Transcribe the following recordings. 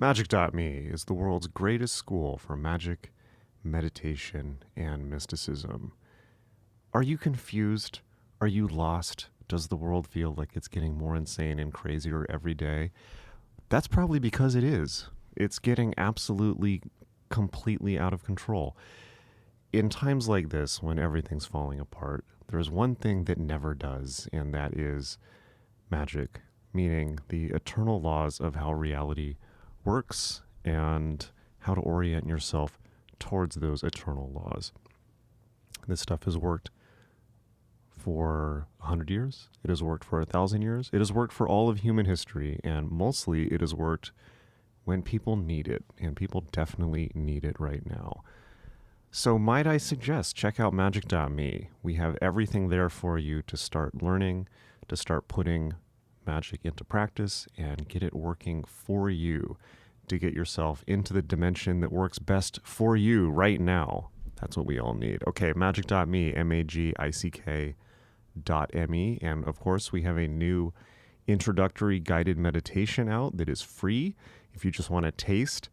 Magic.me is the world's greatest school for magic, meditation, and mysticism. Are you confused? Are you lost? Does the world feel like it's getting more insane and crazier every day? That's probably because it is. It's getting absolutely, completely out of control. In times like this, when everything's falling apart, there's one thing that never does, and that is magic, meaning the eternal laws of how reality works and how to orient yourself towards those eternal laws. This stuff has worked for 100 years. It has worked for 1,000 years. It has worked for all of human history, and mostly it has worked when people need it, and people definitely need it right now. So might I suggest, check out magic.me. We have everything there for you to start learning, to start putting magic into practice, and get it working for you, to get yourself into the dimension that works best for you right now. That's what we all need. Okay, magic.me, magick.me. And of course, we have a new introductory guided meditation out that is free if you just want to taste,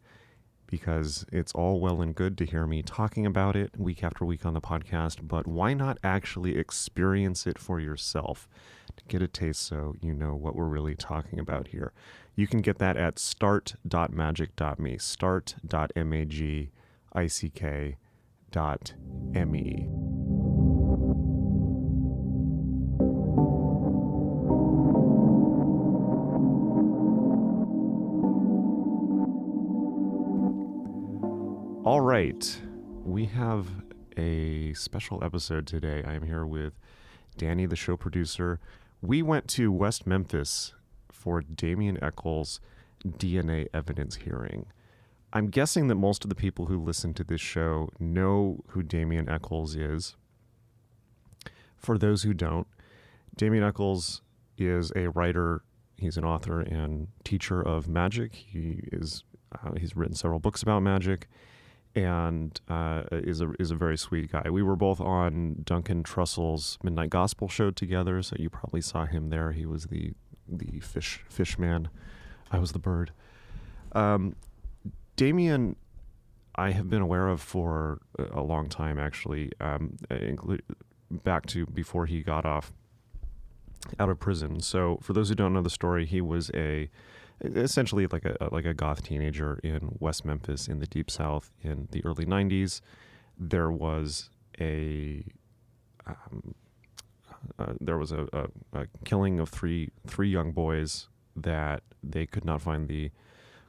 because it's all well and good to hear me talking about it week after week on the podcast, but why not actually experience it for yourself to get a taste so you know what we're really talking about here? You can get that at start.magic.me, start.magick.me. All right, we have a special episode today. I am here with Danny, the show producer. We went to West Memphis for Damien Echols' DNA evidence hearing. I'm guessing that most of the people who listen to this show know who Damien Echols is. For those who don't, Damien Echols is a writer. He's an author and teacher of magic. He's written several books about magic, and is a very sweet guy. We were both on Duncan Trussell's Midnight Gospel show together, so you probably saw him there. He was the fish man. I was the bird. Damien, I have been aware of for a long time, actually, back to before he got out of prison. So for those who don't know the story, he was essentially like a goth teenager in West Memphis in the Deep South in the early 90s. There was a killing of three young boys that they could not find the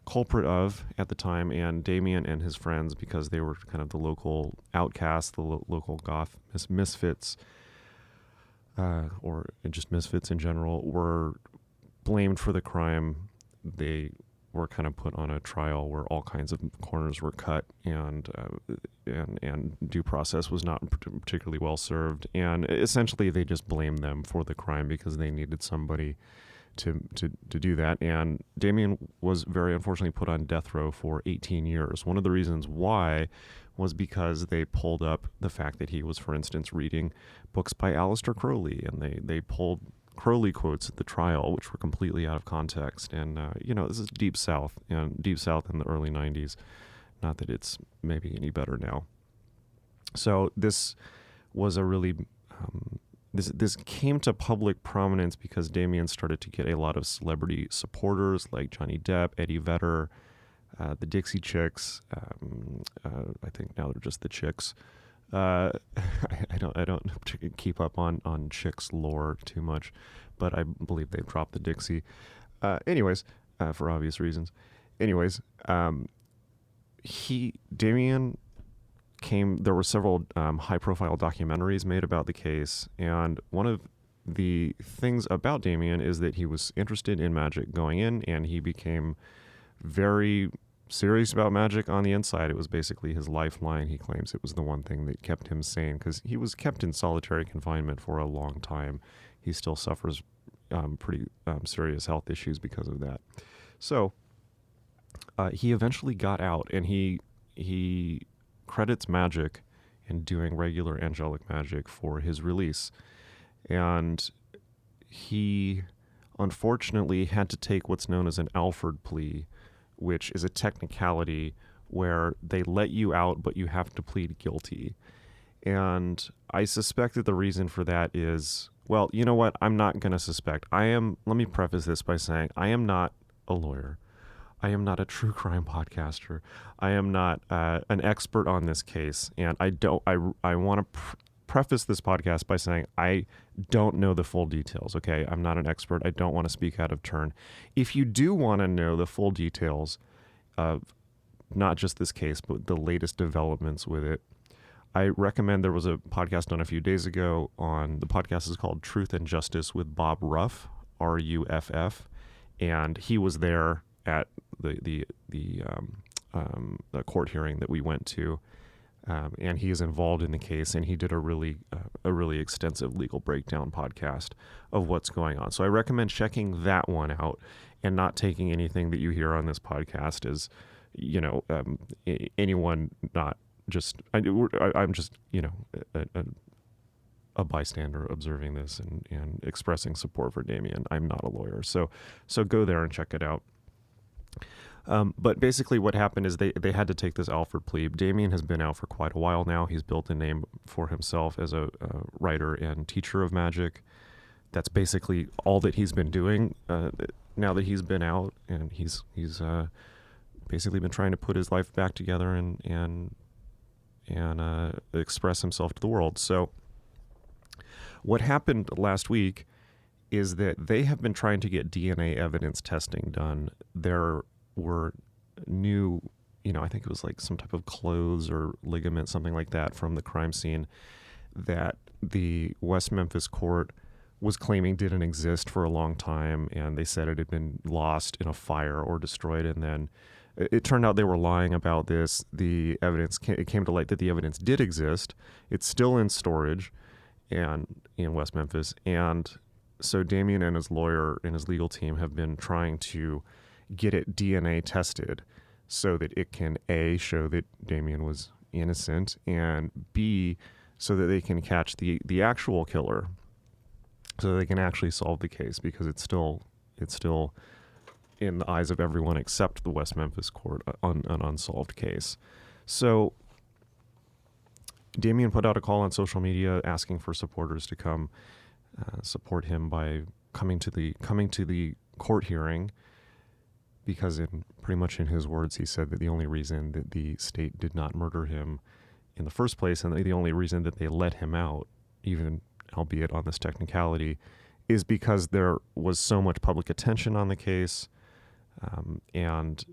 culprit of at the time, and Damien and his friends, because they were kind of the local outcasts, the local goth misfits, or just misfits in general, were blamed for the crime. They were kind of put on a trial where all kinds of corners were cut, and due process was not particularly well served. And essentially, they just blamed them for the crime because they needed somebody to do that. And Damien was very unfortunately put on death row for 18 years. One of the reasons why was because they pulled up the fact that he was, for instance, reading books by Aleister Crowley, and they pulled Crowley quotes at the trial, which were completely out of context. And, this is Deep South in the early 90s. Not that it's maybe any better now. So this was a really, this came to public prominence because Damien started to get a lot of celebrity supporters like Johnny Depp, Eddie Vedder, the Dixie Chicks. I think now they're just the Chicks. I don't particularly keep up on Chicks lore too much, but I believe they've dropped the Dixie. For obvious reasons. Damien there were several high-profile documentaries made about the case, and one of the things about Damien is that he was interested in magic going in, and he became very serious about magic on the inside. It was basically his lifeline. He claims it was the one thing that kept him sane because he was kept in solitary confinement for a long time. He still suffers pretty serious health issues because of that. So he eventually got out, and he credits magic and doing regular angelic magic for his release. And he unfortunately had to take what's known as an Alford plea, which is a technicality where they let you out, but you have to plead guilty. And I suspect that the reason for that is, well, you know what? I'm not going to suspect. Let me preface this by saying I am not a lawyer. I am not a true crime podcaster. I am not an expert on this case. And I want to preface this podcast by saying I don't know the full details, okay? I'm not an expert. I don't want to speak out of turn. If you do want to know the full details of not just this case, but the latest developments with it, I recommend, there was a podcast done a few days ago the podcast is called Truth and Justice with Bob Ruff, Ruff, and he was there at the court hearing that we went to, and he is involved in the case, and he did a really extensive legal breakdown podcast of what's going on. So I recommend checking that one out and not taking anything that you hear on this podcast as, anyone not. I'm just, a bystander observing this and expressing support for Damien. I'm not a lawyer. So go there and check it out. But basically what happened is they had to take this Alford plea. Damien has been out for quite a while now. He's built a name for himself as a writer and teacher of magic. That's basically all that he's been doing now that he's been out, and he's basically been trying to put his life back together and express himself to the world. So what happened last week is that they have been trying to get DNA evidence testing done. There were new, I think it was like some type of clothes or ligament, something like that, from the crime scene that the West Memphis court was claiming didn't exist for a long time, and they said it had been lost in a fire or destroyed, and then it turned out they were lying about this. The evidence it came to light that the evidence did exist. It's still in storage and in West Memphis. And so Damien and his lawyer and his legal team have been trying to get it DNA tested so that it can, A, show that Damien was innocent, and B, so that they can catch the actual killer, so they can actually solve the case, because it's still in the eyes of everyone except the West Memphis court, an unsolved case. So Damien put out a call on social media asking for supporters to come support him by coming to the court hearing, because pretty much in his words, he said that the only reason that the state did not murder him in the first place, and the only reason that they let him out, even albeit on this technicality, is because there was so much public attention on the case. And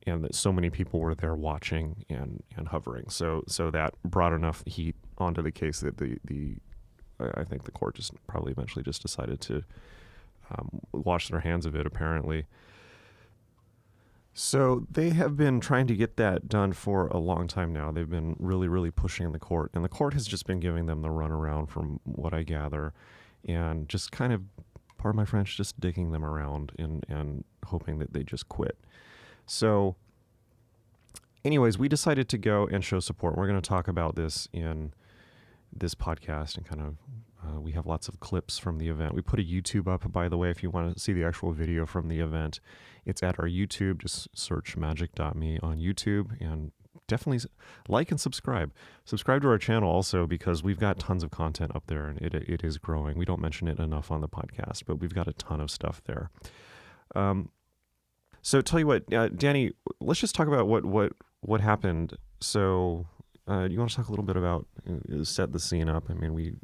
that so many people were there watching and hovering. So that brought enough heat onto the case that I think the court just probably eventually just decided to wash their hands of it, apparently. So they have been trying to get that done for a long time now. They've been really, really pushing the court, and the court has just been giving them the runaround, from what I gather, and just kind of, pardon my French, just digging them around and hoping that they just quit. So anyways, we decided to go and show support. We're going to talk about this in this podcast, and kind of we have lots of clips from the event. We put a YouTube up, by the way, if you want to see the actual video from the event. It's at our YouTube. Just search magic.me on YouTube, and definitely like and subscribe. Subscribe to our channel also, because we've got tons of content up there, and it is growing. We don't mention it enough on the podcast, but we've got a ton of stuff there. So tell you what, Danny, let's just talk about what happened. So you want to talk a little bit about set the scene up? I mean, we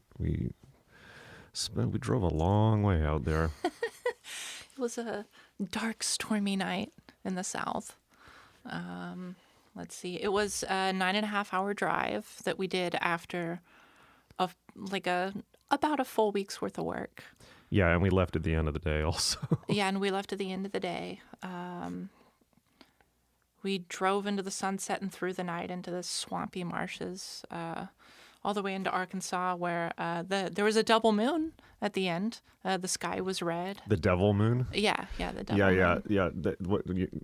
drove a long way out there. It was a dark, stormy night in the South. Let's see. It was a 9.5-hour drive that we did after about a full week's worth of work. Yeah, and we left at the end of the day also. Yeah, and we left at the end of the day. We drove into the sunset and through the night into the swampy marshes, all the way into Arkansas, where there was a double moon at the end. The sky was red. The devil moon? Yeah, the devil moon. Yeah.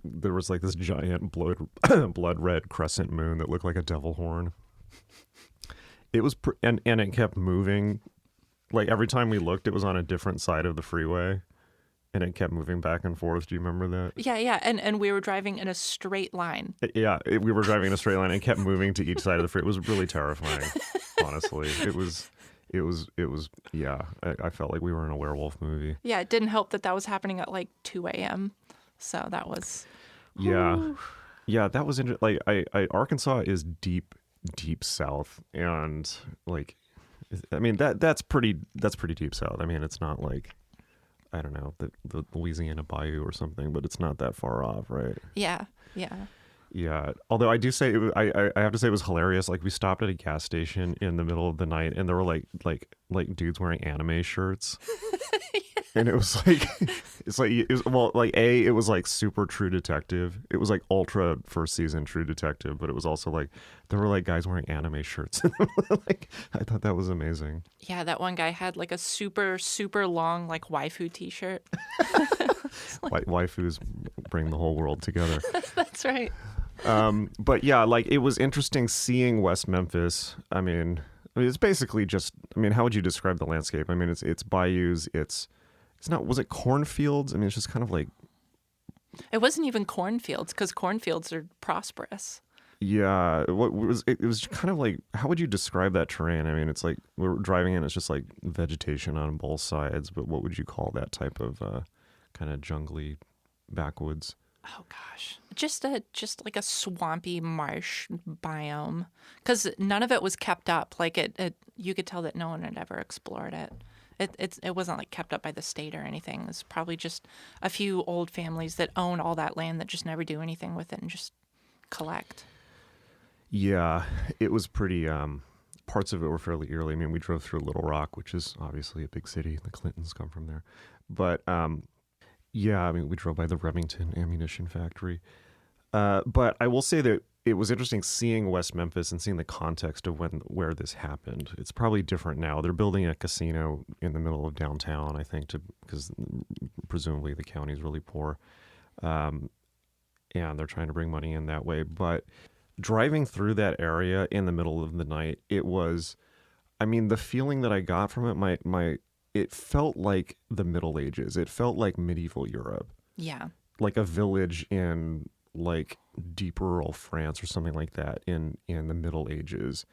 There was like this giant blood red crescent moon that looked like a devil horn. It was, and it kept moving. Like every time we looked, it was on a different side of the freeway. And it kept moving back and forth. Do you remember that? Yeah. And we were driving in a straight line. Yeah, we were driving in a straight line and kept moving to each side of the freeway. It was really terrifying, honestly. It was, yeah, I felt like we were in a werewolf movie. Yeah, it didn't help that was happening at like 2 a.m. So that was... Yeah. Whew. Yeah, that was interesting. Like, Arkansas is deep south. And, like, I mean, that's pretty deep south. I mean, it's not like, I don't know, the Louisiana Bayou or something, but it's not that far off, right? Yeah. Yeah. Although I do say, I have to say it was hilarious. Like, we stopped at a gas station in the middle of the night, and there were like dudes wearing anime shirts. And it was like, it was like super True Detective. It was like ultra first season True Detective, but it was also like, there were like guys wearing anime shirts. Like, I thought that was amazing. Yeah, that one guy had like a super, super long like waifu t-shirt. Waifus bring the whole world together. That's right. But yeah, like, it was interesting seeing West Memphis. I mean, it's basically just, I mean, how would you describe the landscape? I mean, it's bayous, it's not, was it cornfields? I mean, it's just kind of like... It wasn't even cornfields, because cornfields are prosperous. Yeah, it was kind of like, how would you describe that terrain? I mean, it's like, we're driving in, it's just like vegetation on both sides, but what would you call that type of kind of jungly backwoods? Oh gosh, just like a swampy marsh biome, because none of it was kept up. Like it, you could tell that no one had ever explored it. It wasn't like kept up by the state or anything. It's probably just a few old families that own all that land that just never do anything with it and just collect. Yeah, it was pretty. Parts of it were fairly eerie. I mean, we drove through Little Rock, which is obviously a big city. The Clintons come from there, but yeah, I mean, we drove by the Remington ammunition factory. But I will say that it was interesting seeing West Memphis and seeing the context of where this happened. It's probably different now. They're building a casino in the middle of downtown, I think, because presumably the county is really poor, and they're trying to bring money in that way. But driving through that area in the middle of the night, it was, I mean, the feeling that I got from it, it felt like the Middle Ages. It felt like medieval Europe. Yeah. Like a village in like deep rural France or something like that in the Middle Ages.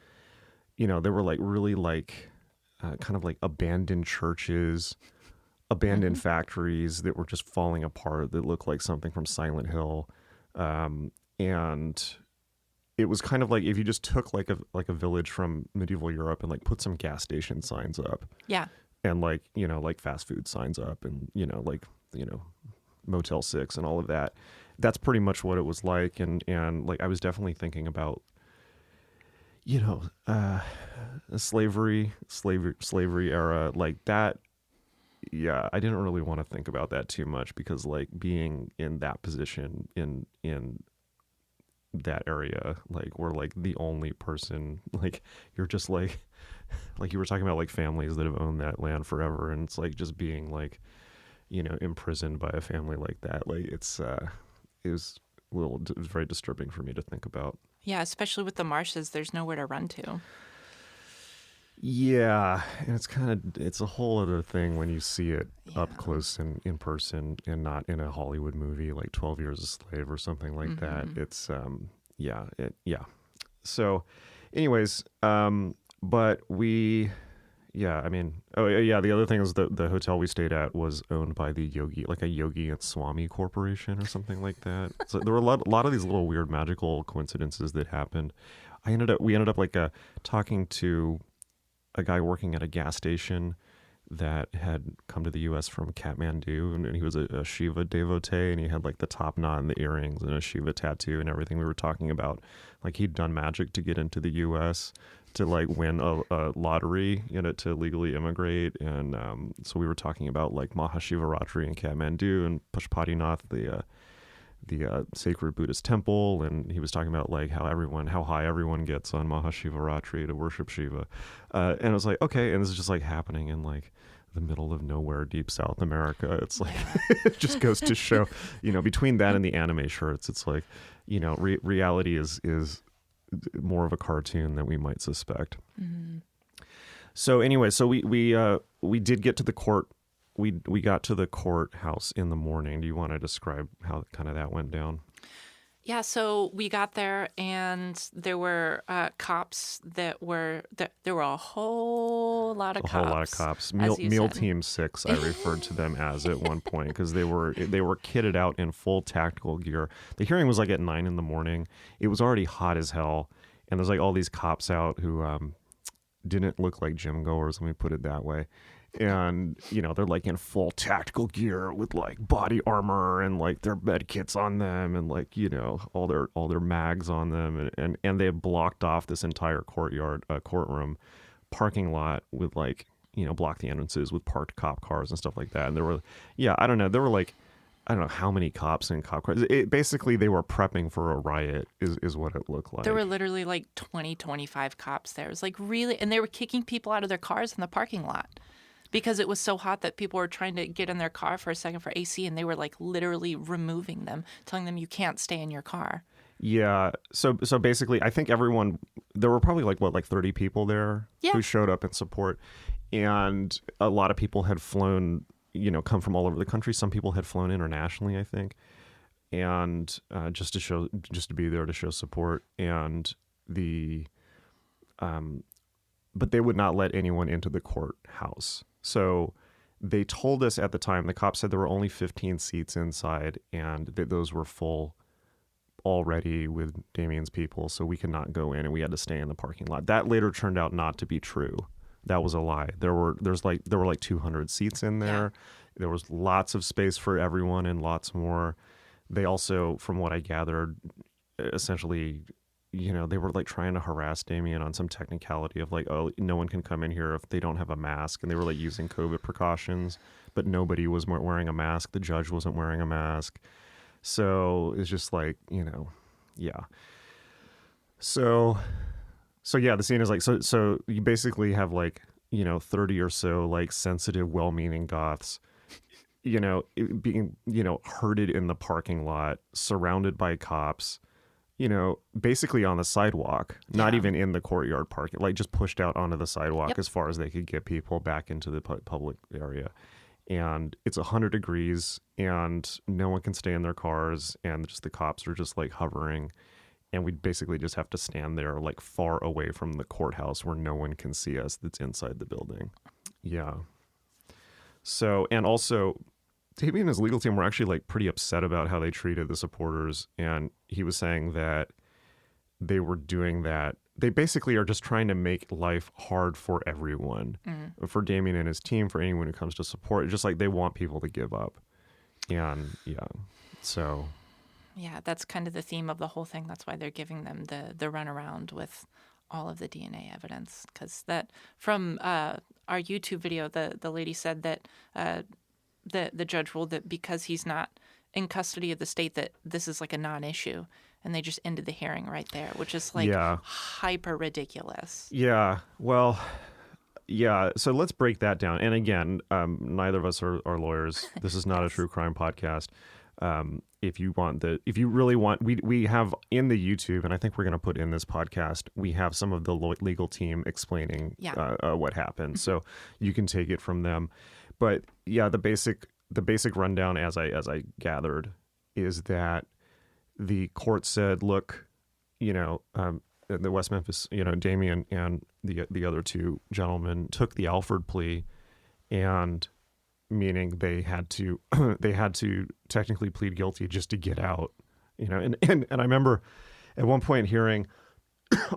You know, there were like really like kind of like abandoned churches, abandoned factories that were just falling apart that looked like something from Silent Hill. And it was kind of like if you just took like a village from medieval Europe and like put some gas station signs up. Yeah. And like, you know, like fast food signs up and, you know, like, you know, Motel 6 and all of that. That's pretty much what it was like. And like, I was definitely thinking about, you know, slavery era like that. Yeah. I didn't really want to think about that too much because like being in that position in that area, like we're like the only person, like you're just like you were talking about like families that have owned that land forever. And it's like just being like, you know, imprisoned by a family like that. Like it was very disturbing for me to think about. Yeah, especially with the marshes, there's nowhere to run to. Yeah, and it's a whole other thing when you see it up close and in person and not in a Hollywood movie like 12 Years a Slave or something like that. It's yeah. So anyways, but we I mean, the other thing is the hotel we stayed at was owned by the Yogi and Swami Corporation or something like that. So there were a lot of these little weird magical coincidences that happened. We ended up like talking to a guy working at a gas station that had come to the U.S. from Kathmandu, and he was a Shiva devotee, and he had like the top knot and the earrings and a Shiva tattoo and everything. We were talking about like he'd done magic to get into the U.S. to like win a lottery, you know, to legally immigrate, and so we were talking about like Mahashivaratri in Kathmandu and Pashupatinath, the sacred Buddhist temple, and he was talking about like how high everyone gets on Mahashivaratri to worship Shiva, and I was like, okay, and this is just like happening in like the middle of nowhere, deep South America. It's like it just goes to show, you know, between that and the anime shirts, it's like, you know, reality is more of a cartoon than we might suspect. So anyway, so we did get to the court we got to the courthouse in the morning. Do you want to describe how kind of that went down? Yeah, so we got there, and there were cops there were a whole lot of A cops. whole lot of cops. as you Meal said. Team 6, I referred to them as at one point, because they were kitted out in full tactical gear. The hearing was like at 9 in the morning. It was already hot as hell, and there's like all these cops out who didn't look like gym goers, let me put it that way. And they're like in full tactical gear with like body armor and like their med kits on them, and like all their mags on them, and they had blocked off this entire courtroom parking lot with like blocked the entrances with parked cop cars and stuff like that. And there were I don't know how many cops in cop cars. Basically they were prepping for a riot is what it looked like. There were literally like 25 cops there. It was like really, and they were kicking people out of their cars in the parking lot because it was so hot that people were trying to get in their car for a second for AC, and they were like literally removing them, telling them you can't stay in your car. Yeah. So basically, I think there were probably like 30 people there who showed up in support, and a lot of people had flown, come from all over the country. Some people had flown internationally, I think, and just to be there to show support. And but they would not let anyone into the courthouse. So they told us at the time, the cops said there were only 15 seats inside, and those were full already with Damien's people, so we could not go in, and we had to stay in the parking lot. That later turned out not to be true. That was a lie. There were like 200 seats in there. Yeah. There was lots of space for everyone and lots more. They also, from what I gathered, essentially, they were like trying to harass Damien on some technicality of like, oh, no one can come in here if they don't have a mask, and they were like using COVID precautions, but nobody was wearing a mask. The judge wasn't wearing a mask. So it's just like, yeah. So yeah, the scene is like, so you basically have like, 30 or so like sensitive, well-meaning goths, being, herded in the parking lot, surrounded by cops, basically on the sidewalk, not even in the courtyard parking, like just pushed out onto the sidewalk as far as they could get people back into the public area. And it's 100 degrees, and no one can stay in their cars, and just the cops are just like hovering, and we basically just have to stand there like far away from the courthouse where no one can see us that's inside the building. Yeah. So, and also, Damien and his legal team were actually like pretty upset about how they treated the supporters, and he was saying that they were doing that. They basically are just trying to make life hard for everyone, for Damien and his team, for anyone who comes to support. It's just like they want people to give up. And so. Yeah, that's kind of the theme of the whole thing. That's why they're giving them the runaround with all of the DNA evidence. Because that from our YouTube video, the lady said that the judge ruled that because he's not in custody of the state, that this is like a non-issue. And they just ended the hearing right there, which is like hyper ridiculous. Yeah. Well, yeah. So let's break that down. And again, neither of us are lawyers. This is not a true crime podcast. If you really want, we have in the YouTube, and I think we're going to put in this podcast, we have some of the legal team explaining what happened. So you can take it from them. But yeah, the basic rundown as I gathered is that the court said, look, the West Memphis, Damien and the other two gentlemen took the Alford plea, and meaning they had to technically plead guilty just to get out, and I remember at one point hearing,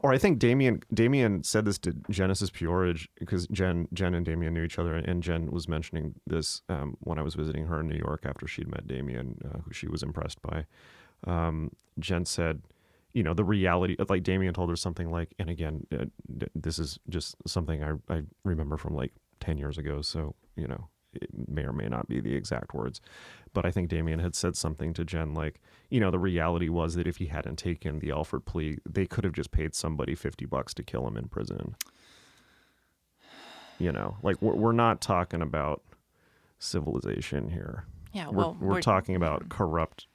or I think Damien said this to Genesis Peorage, because Jen and Damien knew each other, and Jen was mentioning this when I was visiting her in New York after she'd met Damien, who she was impressed by. Jen said, the reality of, like, Damien told her something like, and again, this is just something I remember from like 10 years ago, so it may or may not be the exact words, but I think Damien had said something to Jen like, the reality was that if he hadn't taken the Alford plea, they could have just paid somebody $50 to kill him in prison. Like we're not talking about civilization here. Yeah, we're talking about corrupt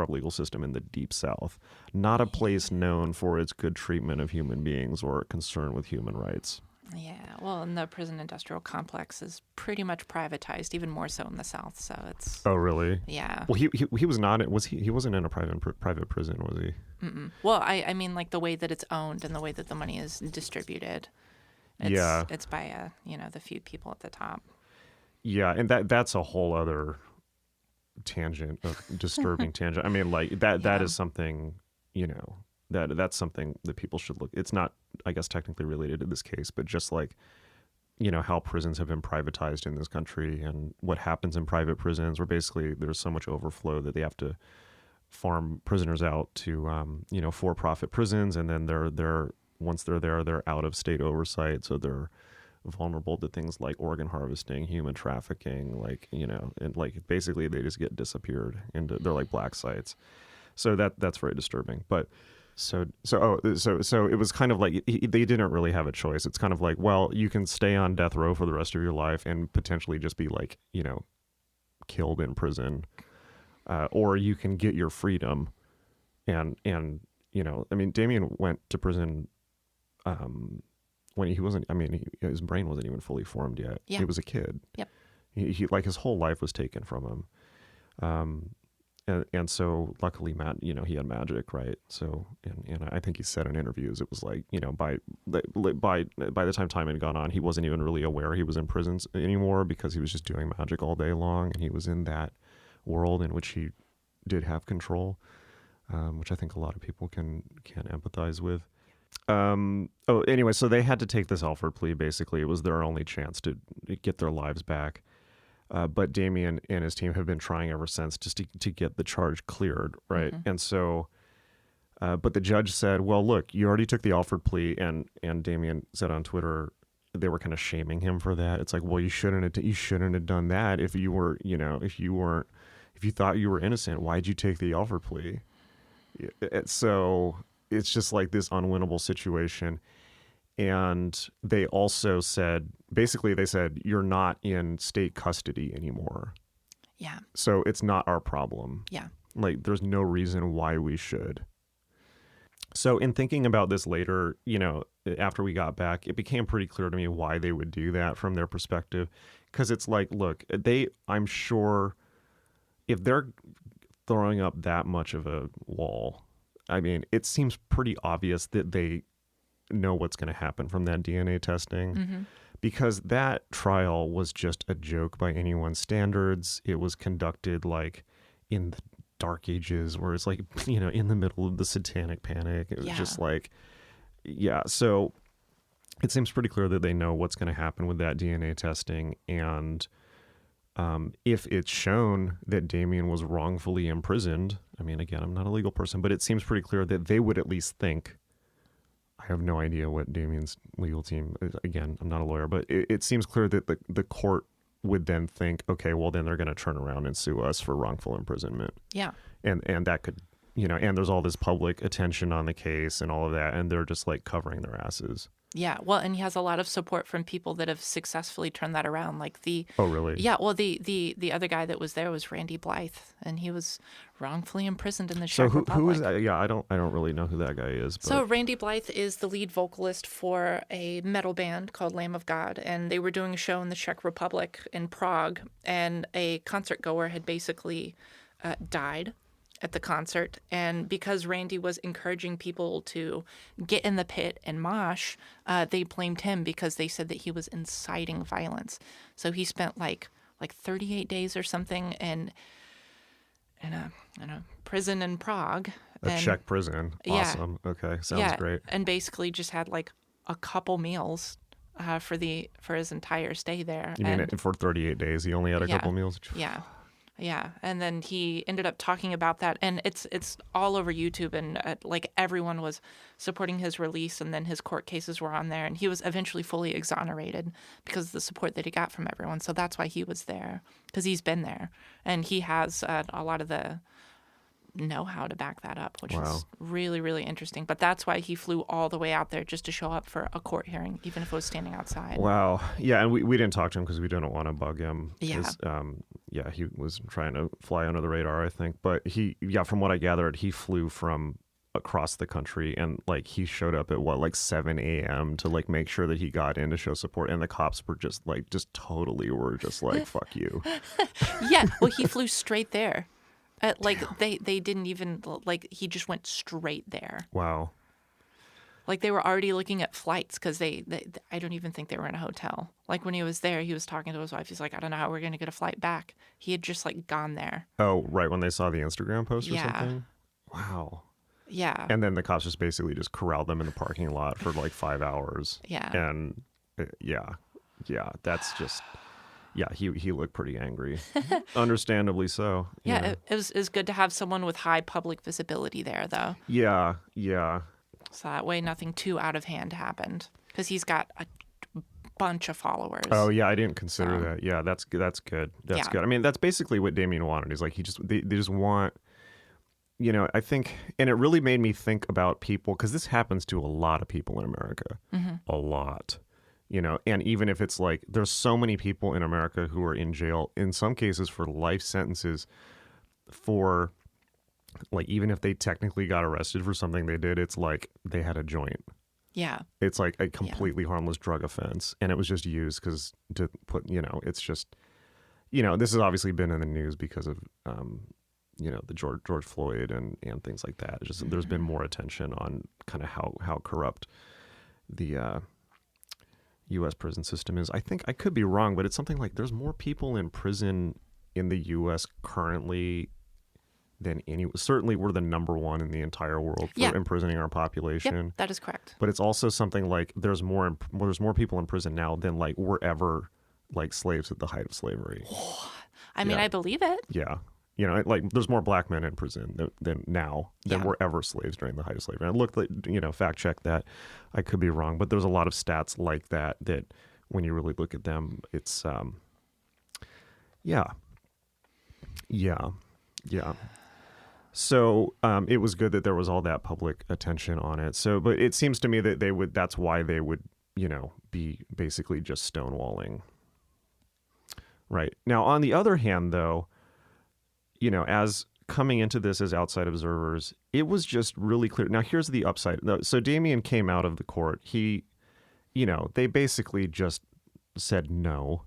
legal system in the Deep South, not a place known for its good treatment of human beings or concern with human rights. Yeah, well, and the prison industrial complex is pretty much privatized, even more so in the South. So it's Oh, really? yeah. Well, he was not. Was he? He wasn't in a private prison, was he? Mm-mm. Well, I mean like the way that it's owned and the way that the money is distributed. Yeah, It's by the few people at the top. yeah, and that's a whole other tangent, a disturbing tangent. I mean, like that Yeah. is something, that's something that people should look. It's not, I guess, technically related to this case, but just like, how prisons have been privatized in this country and what happens in private prisons, where basically there's so much overflow that they have to farm prisoners out to, for-profit prisons, and then they're once they're there, they're out of state oversight, so they're vulnerable to things like organ harvesting, human trafficking, like, and like basically they just get disappeared into, they're like black sites. So that's very disturbing. But so it was kind of like they didn't really have a choice. It's kind of like, well, you can stay on death row for the rest of your life and potentially just be like, killed in prison, or you can get your freedom. And I mean, Damien went to prison when he wasn't. I mean, his brain wasn't even fully formed yet. Yeah. He was a kid. Yep. He like his whole life was taken from him. And so luckily, Matt, he had magic, right? So, and I think he said in interviews, it was like, by the time time had gone on, he wasn't even really aware he was in prisons anymore, because he was just doing magic all day long, and he was in that world in which he did have control, which I think a lot of people can empathize with. Anyway, so they had to take this Alford plea. Basically, it was their only chance to get their lives back. But Damien and his team have been trying ever since just to get the charge cleared, right? Mm-hmm. And so, but the judge said, well, look, you already took the Alford plea, and Damien said on Twitter, they were kind of shaming him for that. It's like, well, you shouldn't have done that if you were, if you thought you were innocent. Why'd you take the Alford plea? So it's just like this unwinnable situation. And they also said, basically they said, you're not in state custody anymore. Yeah. So it's not our problem. Yeah. Like, there's no reason why we should. So in thinking about this later, after we got back, it became pretty clear to me why they would do that from their perspective. Because it's like, look, I'm sure if they're throwing up that much of a wall, I mean, it seems pretty obvious that they know what's going to happen from that DNA testing, Mm-hmm. because that trial was just a joke by anyone's standards. It was conducted like in the Dark Ages, where it's like, in the middle of the Satanic Panic. It was just like, yeah. So it seems pretty clear that they know what's going to happen with that DNA testing. And if it's shown that Damien was wrongfully imprisoned, I mean, again, I'm not a legal person, but it seems pretty clear that they would at least think, I have no idea what Damien's legal team is. Again, I'm not a lawyer, but it seems clear that the court would then think, okay, well, then they're going to turn around and sue us for wrongful imprisonment. Yeah. And that could, and there's all this public attention on the case and all of that, and they're just like covering their asses. Yeah, well, and he has a lot of support from people that have successfully turned that around. Like Oh, really? Yeah, well, the other guy that was there was Randy Blythe, and he was wrongfully imprisoned in the Czech Republic. Who is that? Yeah, I don't really know who that guy is. But... So Randy Blythe is the lead vocalist for a metal band called Lamb of God, and they were doing a show in the Czech Republic in Prague, and a concert goer had basically died at the concert, and because Randy was encouraging people to get in the pit and mosh, they blamed him because they said that he was inciting violence. So he spent like 38 days or something in a prison in Prague. A Czech prison. Awesome. Yeah. Okay, sounds great. And basically just had like a couple meals for his entire stay there. You mean for 38 days he only had a couple meals? Yeah. Yeah, and then he ended up talking about that, and it's all over YouTube, and like everyone was supporting his release, and then his court cases were on there, and he was eventually fully exonerated because of the support that he got from everyone. So that's why he was there, because he's been there, and he has a lot of the know-how to back that up, which is really, really interesting. But that's why he flew all the way out there just to show up for a court hearing, even if it was standing outside. Wow. Yeah, and we didn't talk to him because we didn't want to bug him. Yeah. Yeah, he was trying to fly under the radar, I think. But from what I gathered, he flew from across the country, and like he showed up at what, like 7 a.m. to like make sure that he got in to show support, and the cops were just totally were just like fuck you. Yeah, well, he flew straight there. Like they didn't even like he just went straight there. Wow. Like they were already looking at flights because they I don't even think they were in a hotel. Like when he was there, he was talking to his wife. He's like, I don't know how we're gonna get a flight back. He had just like gone there. Oh, right, when they saw the Instagram post or Yeah. something. Wow. Yeah. And then the cops just basically just corralled them in the parking lot for like 5 hours. Yeah. And yeah, that's just, yeah, he looked pretty angry. Understandably so. Yeah, it was good to have someone with high public visibility there, though. Yeah. So that way nothing too out of hand happened. Because he's got a bunch of followers. Oh, yeah, I didn't consider that. Yeah, that's good. That's good. I mean, that's basically what Damien wanted. He's like, they just want, I think, and it really made me think about people, because this happens to a lot of people in America. Mm-hmm. A lot. And even if it's like, there's so many people in America who are in jail, in some cases for life sentences, for like, even if they technically got arrested for something they did, it's like they had a joint. Yeah. It's like a completely harmless drug offense. And it was just used because to put, it's just, this has obviously been in the news because of, the George Floyd and things like that. It's just, there's been more attention on kind of how corrupt the U.S. prison system is. I think I could be wrong, but it's something like there's more people in prison in the U.S. currently than certainly we're the number one in the entire world for imprisoning our population. Yep, that is correct. But it's also something like there's more people in prison now than like were ever like slaves at the height of slavery. I mean, I believe it. Yeah. Like there's more black men in prison than were ever slaves during the height of slavery. And I looked at, fact check that. I could be wrong, but there's a lot of stats like that when you really look at them, it's, yeah. So it was good that there was all that public attention on it. So, but it seems to me that that's why they would, be basically just stonewalling. Right. Now, on the other hand, though, as coming into this as outside observers, it was just really clear. Now, here's the upside. So Damien came out of the court. He, they basically just said no.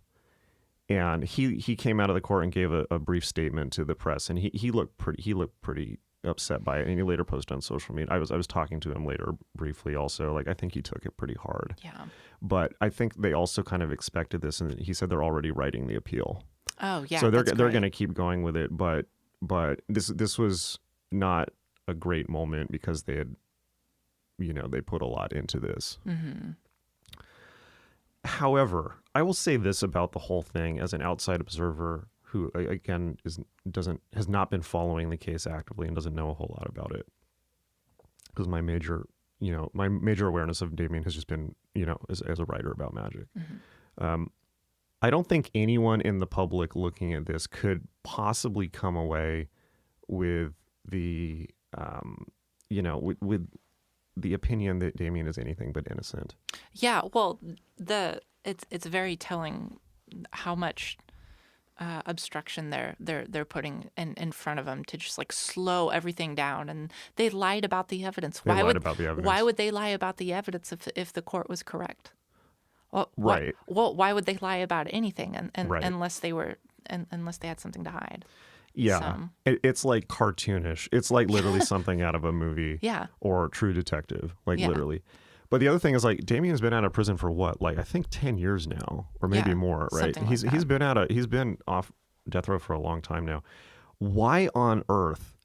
And he came out of the court and gave a brief statement to the press, and he looked pretty upset by it. And he later posted on social media. I was talking to him later briefly also. Like, I think he took it pretty hard. Yeah. But I think they also kind of expected this, and he said they're already writing the appeal. Oh yeah. So they're going to keep going with it, but this was not a great moment because they had, they put a lot into this. Mm-hmm. However, I will say this about the whole thing as an outside observer who, again, has not been following the case actively and doesn't know a whole lot about it. Because my major awareness of Damien has just been, as a writer about magic. Mm-hmm. I don't think anyone in the public looking at this could possibly come away with the, with the opinion that Damien is anything but innocent. Yeah, well, it's very telling how much obstruction they're putting in front of him to just like slow everything down, and they lied about the evidence. Why would they lie about the evidence if the court was correct? Well, right. Why would they lie about anything right. unless they had something to hide? Yeah, it's like cartoonish. It's like literally something out of a movie. Yeah. Or True Detective, literally. But the other thing is like Damien's been out of prison for what? Like I think 10 years now, or maybe more, right? He's been off death row for a long time now. Why on earth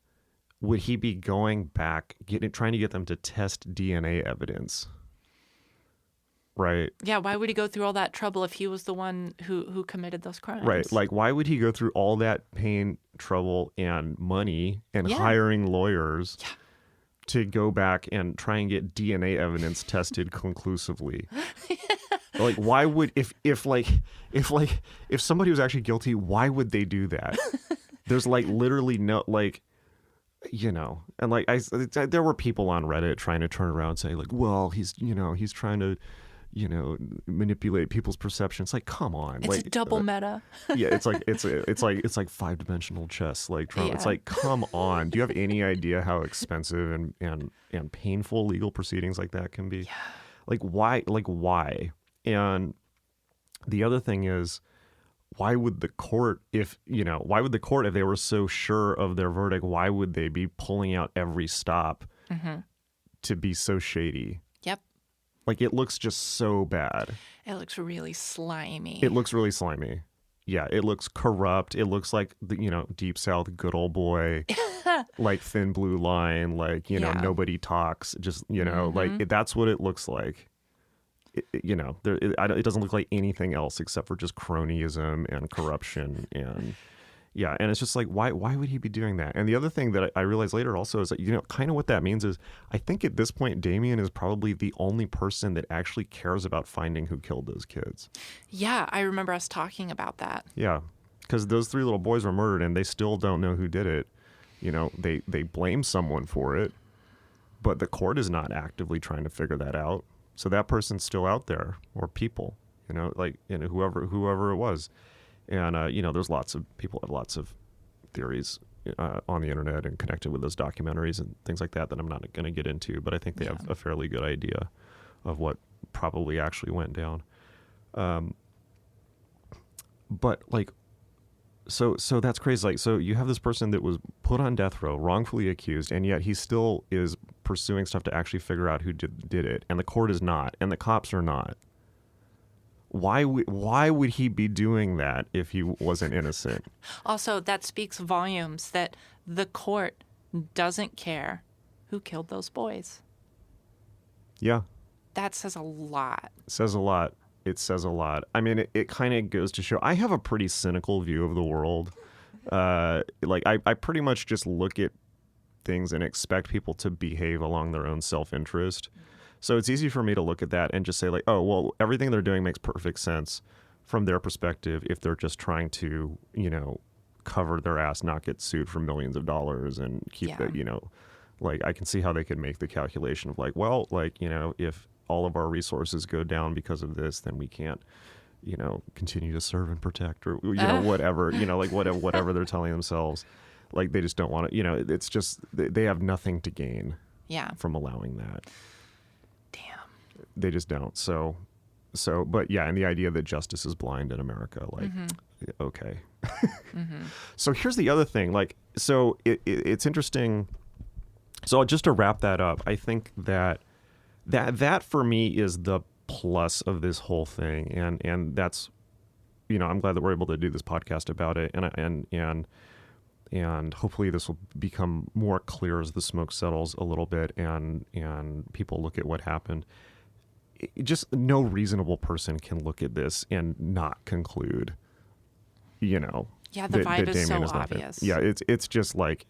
would he be going back trying to get them to test DNA evidence? Right. Yeah, why would he go through all that trouble if he was the one who committed those crimes? Right. Like, why would he go through all that pain, trouble, and money and hiring lawyers to go back and try and get DNA evidence tested conclusively? Like, why would if somebody was actually guilty, why would they do that? There's like literally no and like there were people on Reddit trying to turn around and say like, well, he's trying to manipulate people's perception. It's like, come on. It's like double meta. Yeah, it's like it's like 5-dimensional chess. Like Trump. It's Yeah. like, come on. Do you have any idea how expensive and painful legal proceedings like that can be? Yeah. Like why? Like why? And the other thing is, why would the court, if they were so sure of their verdict, why would they be pulling out every stop to be so shady? Yep. Like, it looks just so bad. It looks really slimy. It looks really slimy. Yeah, it looks corrupt. It looks like the, Deep South good old boy, like Thin Blue Line, like, Yeah. nobody talks. Just, like that's what it looks like. It doesn't look like anything else except for just cronyism and corruption and yeah. And it's just like, why would he be doing that? And the other thing that I realized later also is that, kind of what that means is I think at this point, Damien is probably the only person that actually cares about finding who killed those kids. Yeah, I remember us talking about that. Yeah, because those 3 little boys were murdered and they still don't know who did it. They blame someone for it, but the court is not actively trying to figure that out. So that person's still out there, or people, whoever it was. And, there's lots of people have lots of theories on the internet and connected with those documentaries and things like that I'm not going to get into, but I think they have a fairly good idea of what probably actually went down. But like, so that's crazy. Like, so you have this person that was put on death row, wrongfully accused, and yet he still is pursuing stuff to actually figure out who did it. And the court is not, and the cops are not. Why would he be doing that if he wasn't innocent? Also, that speaks volumes that the court doesn't care who killed those boys. Yeah. That says a lot. It says a lot. It says a lot. I mean, it kind of goes to show I have a pretty cynical view of the world. Like I pretty much just look at things and expect people to behave along their own self-interest. So it's easy for me to look at that and just say like, oh, well, everything they're doing makes perfect sense from their perspective if they're just trying to, cover their ass, not get sued for millions of dollars and keep it, like I can see how they could make the calculation of like, well, like, if all of our resources go down because of this, then we can't, continue to serve and protect or, whatever, like whatever they're telling themselves. Like they just don't want to, it's just, they have nothing to gain from allowing that. They just don't. So, but yeah, and the idea that justice is blind in America, like, okay. So here's the other thing, like, so it's interesting. So just to wrap that up, I think that for me is the plus of this whole thing, and that's, I'm glad that we're able to do this podcast about it, and hopefully this will become more clear as the smoke settles a little bit, and people look at what happened. Just no reasonable person can look at this and not conclude, Yeah, the vibe is so obvious. Yeah, it's just like,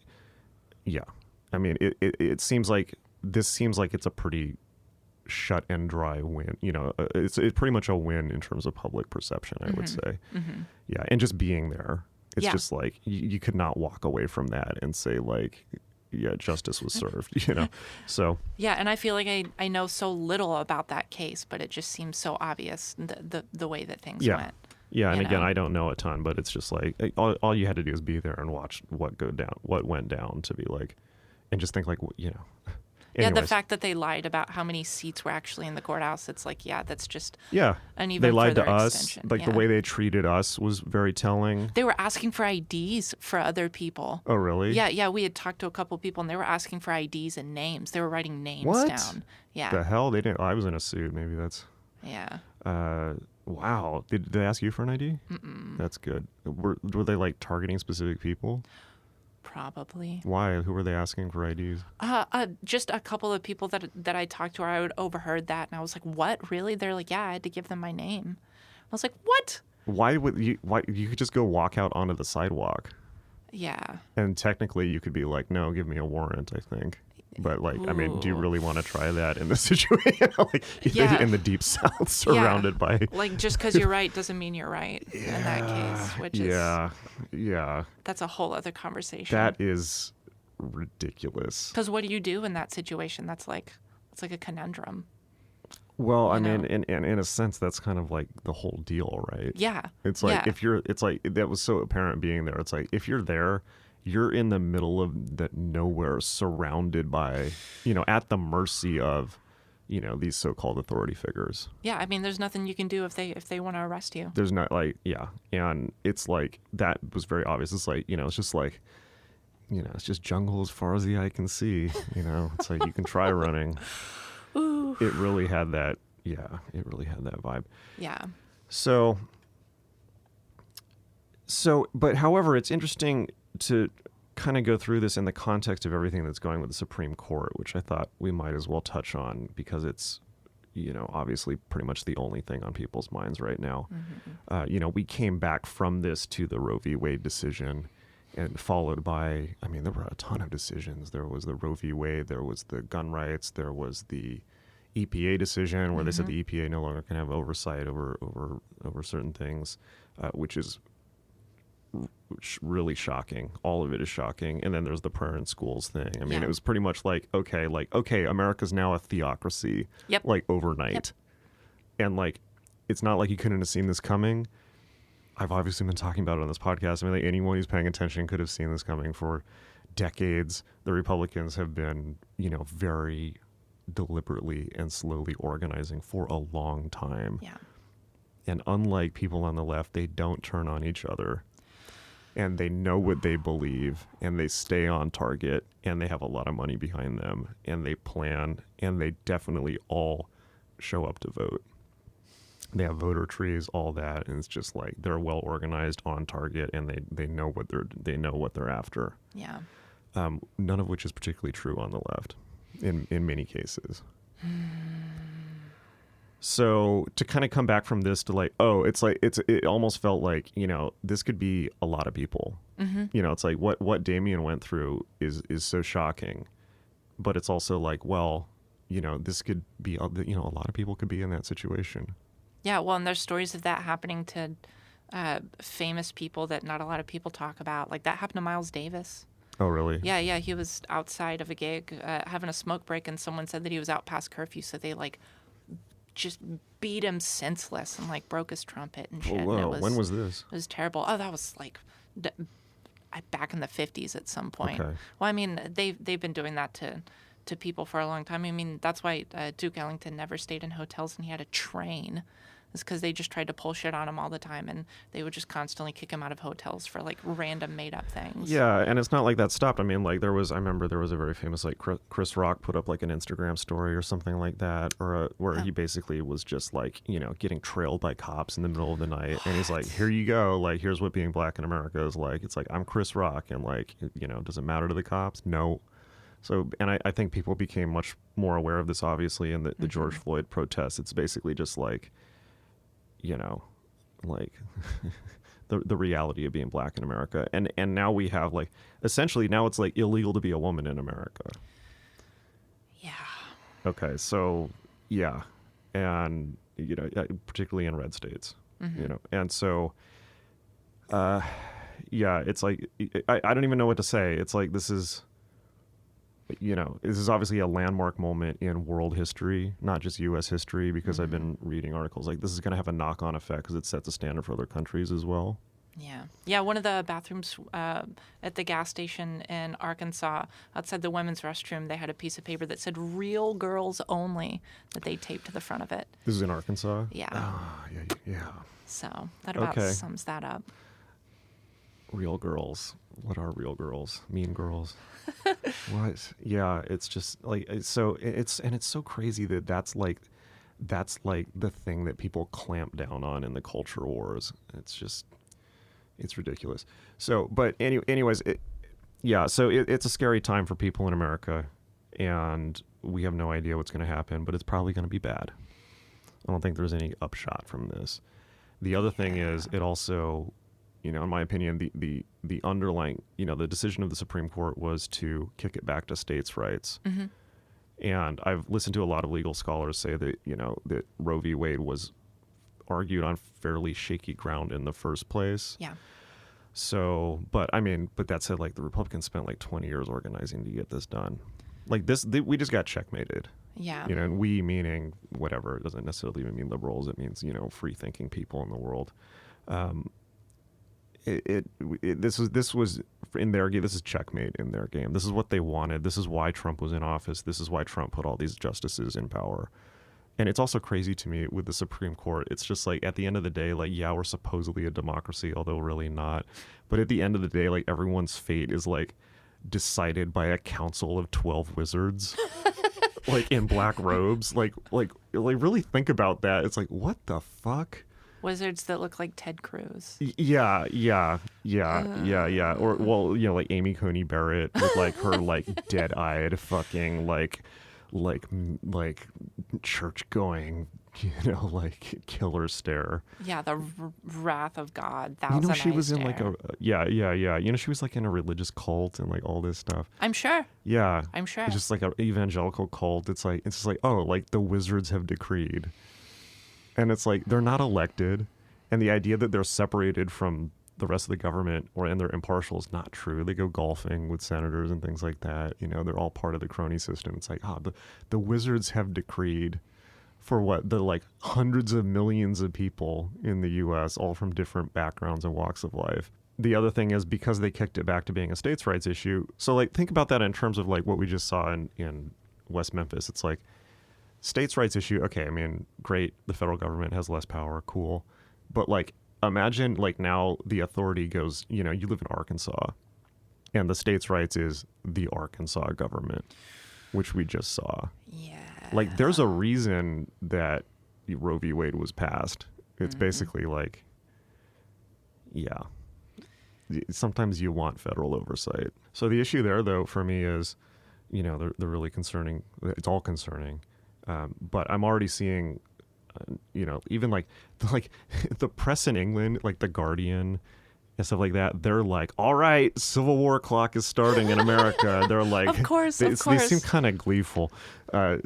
yeah. I mean, it seems like it's a pretty shut and dry win. It's pretty much a win in terms of public perception, I would say. Yeah, and just being there, it's just like you could not walk away from that and say like, yeah, justice was served, So yeah, and I feel like I know so little about that case, but it just seems so obvious the way that things went. Yeah, and again, I don't know a ton, but it's just like all you had to do is be there and watch what went down to be like, and just think like, Yeah, Anyways. the fact that they lied about how many seats were actually in the courthouse, it's like, that's just an even they lied to further us. extension. Like the way they treated us was very telling. They were asking for IDs for other people. Oh, really? Yeah. We had talked to a couple people, and they were asking for IDs and names. They were writing names What? down. Yeah. The hell? They didn't. I was in a suit. Maybe that's. Yeah. Wow. Did they ask you for an ID? Mm-mm. That's good. Were they like targeting specific people? Probably. Why? Who were they asking for IDs? Just a couple of people that I talked to, I overheard that, and I was like, "What? Really?" They're like, "Yeah, I had to give them my name." I was like, "What?" Why you could just go walk out onto the sidewalk? Yeah. And technically, you could be like, "No, give me a warrant." I think. But like, I mean, do you really want to try that in this situation? Like, in the deep South, surrounded by like, just because you're right doesn't mean you're right in that case. Which is that's a whole other conversation. That is ridiculous. Because what do you do in that situation? It's like a conundrum. Well, I you mean, know? in a sense, that's kind of like the whole deal, right? Yeah. It's like Yeah. it's like that was so apparent being there. It's like if you're there, you're in the middle of the nowhere, surrounded by, at the mercy of, these so-called authority figures. Yeah, I mean, there's nothing you can do if they want to arrest you. There's not like, yeah, and it's like that was very obvious. It's like, it's just like, it's just jungle as far as the eye can see. It's like you can try running. Ooh. It really had that. Yeah, it really had that vibe. Yeah. So, but however, it's interesting to kind of go through this in the context of everything that's going with the Supreme Court, which I thought we might as well touch on because it's, obviously pretty much the only thing on people's minds right now. Mm-hmm. We came back from this to the Roe v. Wade decision, and followed by, I mean, there were a ton of decisions. There was the Roe v. Wade, there was the gun rights, there was the EPA decision where they said the EPA no longer can have oversight over certain things, which is really shocking. All of it is shocking. And then there's the prayer in schools thing. I mean, Yeah. it was pretty much like, okay, America's now a theocracy, Yep. like overnight. Yep. And like, it's not like you couldn't have seen this coming. I've obviously been talking about it on this podcast. I mean, like anyone who's paying attention could have seen this coming for decades. The Republicans have been, very deliberately and slowly organizing for a long time. Yeah. And unlike people on the left, they don't turn on each other. And they know what they believe, and they stay on target, and they have a lot of money behind them, and they plan, and they definitely all show up to vote. They have voter trees, all that, and it's just like they're well organized, on target, and they know what they're after. Yeah. None of which is particularly true on the left, in many cases. So to kind of come back from this to like, it almost felt like, this could be a lot of people. It's like what Damien went through is so shocking, but it's also like, well, this could be, a lot of people could be in that situation. Yeah, well, and there's stories of that happening to famous people that not a lot of people talk about. Like that happened to Miles Davis. Oh, really? Yeah. He was outside of a gig having a smoke break, and someone said that he was out past curfew, so they like just beat him senseless and like broke his trumpet and shit. Whoa, And when was this? It was terrible. Oh, that was like back in the 50s at some point. Okay. Well, I mean, they've been doing that to people for a long time. I mean, that's why Duke Ellington never stayed in hotels and he had a train. It's because they just tried to pull shit on him all the time, and they would just constantly kick him out of hotels for like random made up things. Yeah, and it's not like that stopped. I mean, like I remember there was a very famous like Chris Rock put up like an Instagram story or something like that, or where he basically was just like, getting trailed by cops in the middle of the night, and he's like, here you go, like here's what being black in America is like. It's like, I'm Chris Rock, and like, does it matter to the cops? No. So, and I think people became much more aware of this, obviously, in the George Floyd protests. It's basically just like, like the reality of being black in America. And now we have like, essentially now it's like illegal to be a woman in America. Yeah. Okay. So yeah. And, particularly in red states, and so, yeah, it's like, I don't even know what to say. It's like, this is obviously a landmark moment in world history, not just U.S. history, because I've been reading articles like this is going to have a knock-on effect because it sets a standard for other countries as well. Yeah. Yeah, one of the bathrooms at the gas station in Arkansas, outside the women's restroom, they had a piece of paper that said "Real Girls Only" that they taped to the front of it. This is in Arkansas? Yeah. Ah, yeah. So that about sums that up. Real girls. What are real girls? Mean girls? What? Yeah, it's just like, it's so crazy that that's like the thing that people clamp down on in the culture wars. It's ridiculous. So, but anyways, it's a scary time for people in America, and we have no idea what's going to happen, but it's probably going to be bad. I don't think there's any upshot from this. The other thing is, it also, in my opinion, the underlying, the decision of the Supreme Court was to kick it back to states' rights. Mm-hmm. And I've listened to a lot of legal scholars say that, that Roe v. Wade was argued on fairly shaky ground in the first place. Yeah. So, but that said, like the Republicans spent like 20 years organizing to get this done. Like we just got checkmated. Yeah. And we meaning whatever. It doesn't necessarily even mean liberals. It means, free thinking people in the world. This was in their game. This is checkmate in their game. This is what they wanted. This is why Trump was in office. This is why Trump put all these justices in power. And it's also crazy to me with the Supreme Court. It's just like at the end of the day, like, yeah, we're supposedly a democracy, although really not. But at the end of the day, like, everyone's fate is like decided by a council of 12 wizards. Like in black robes, like really think about that. It's like, what the fuck? Wizards that look like Ted Cruz. Yeah. Or like Amy Coney Barrett with like her like dead-eyed fucking like church going, like killer stare. Yeah, the wrath of God. Thousand She was in stare. like a she was like in a religious cult and like all this stuff. I'm sure. Yeah, I'm sure. It's just like an evangelical cult. It's just like, oh, like the wizards have decreed, and it's like they're not elected, and the idea that they're separated from the rest of the government and they're impartial is not true. They go golfing with senators and things like that. They're all part of the crony system. It's like, the wizards have decreed for what, the like hundreds of millions of people in the U.S., all from different backgrounds and walks of life. The other thing is because they kicked it back to being a states' rights issue. So like think about that in terms of like what we just saw in West Memphis. It's like states' rights issue. Okay, I mean, great. The federal government has less power. Cool. But like, imagine like now the authority goes, you live in Arkansas and the states' rights is the Arkansas government, which we just saw. Yeah. Like there's a reason that Roe v. Wade was passed. It's basically like, yeah, sometimes you want federal oversight. So the issue there though for me is, they're really concerning. It's all concerning. But I'm already seeing even like the press in England, like The Guardian and stuff like that, they're like, all right, Civil War clock is starting in America. They're like, of course. They seem kind of gleeful,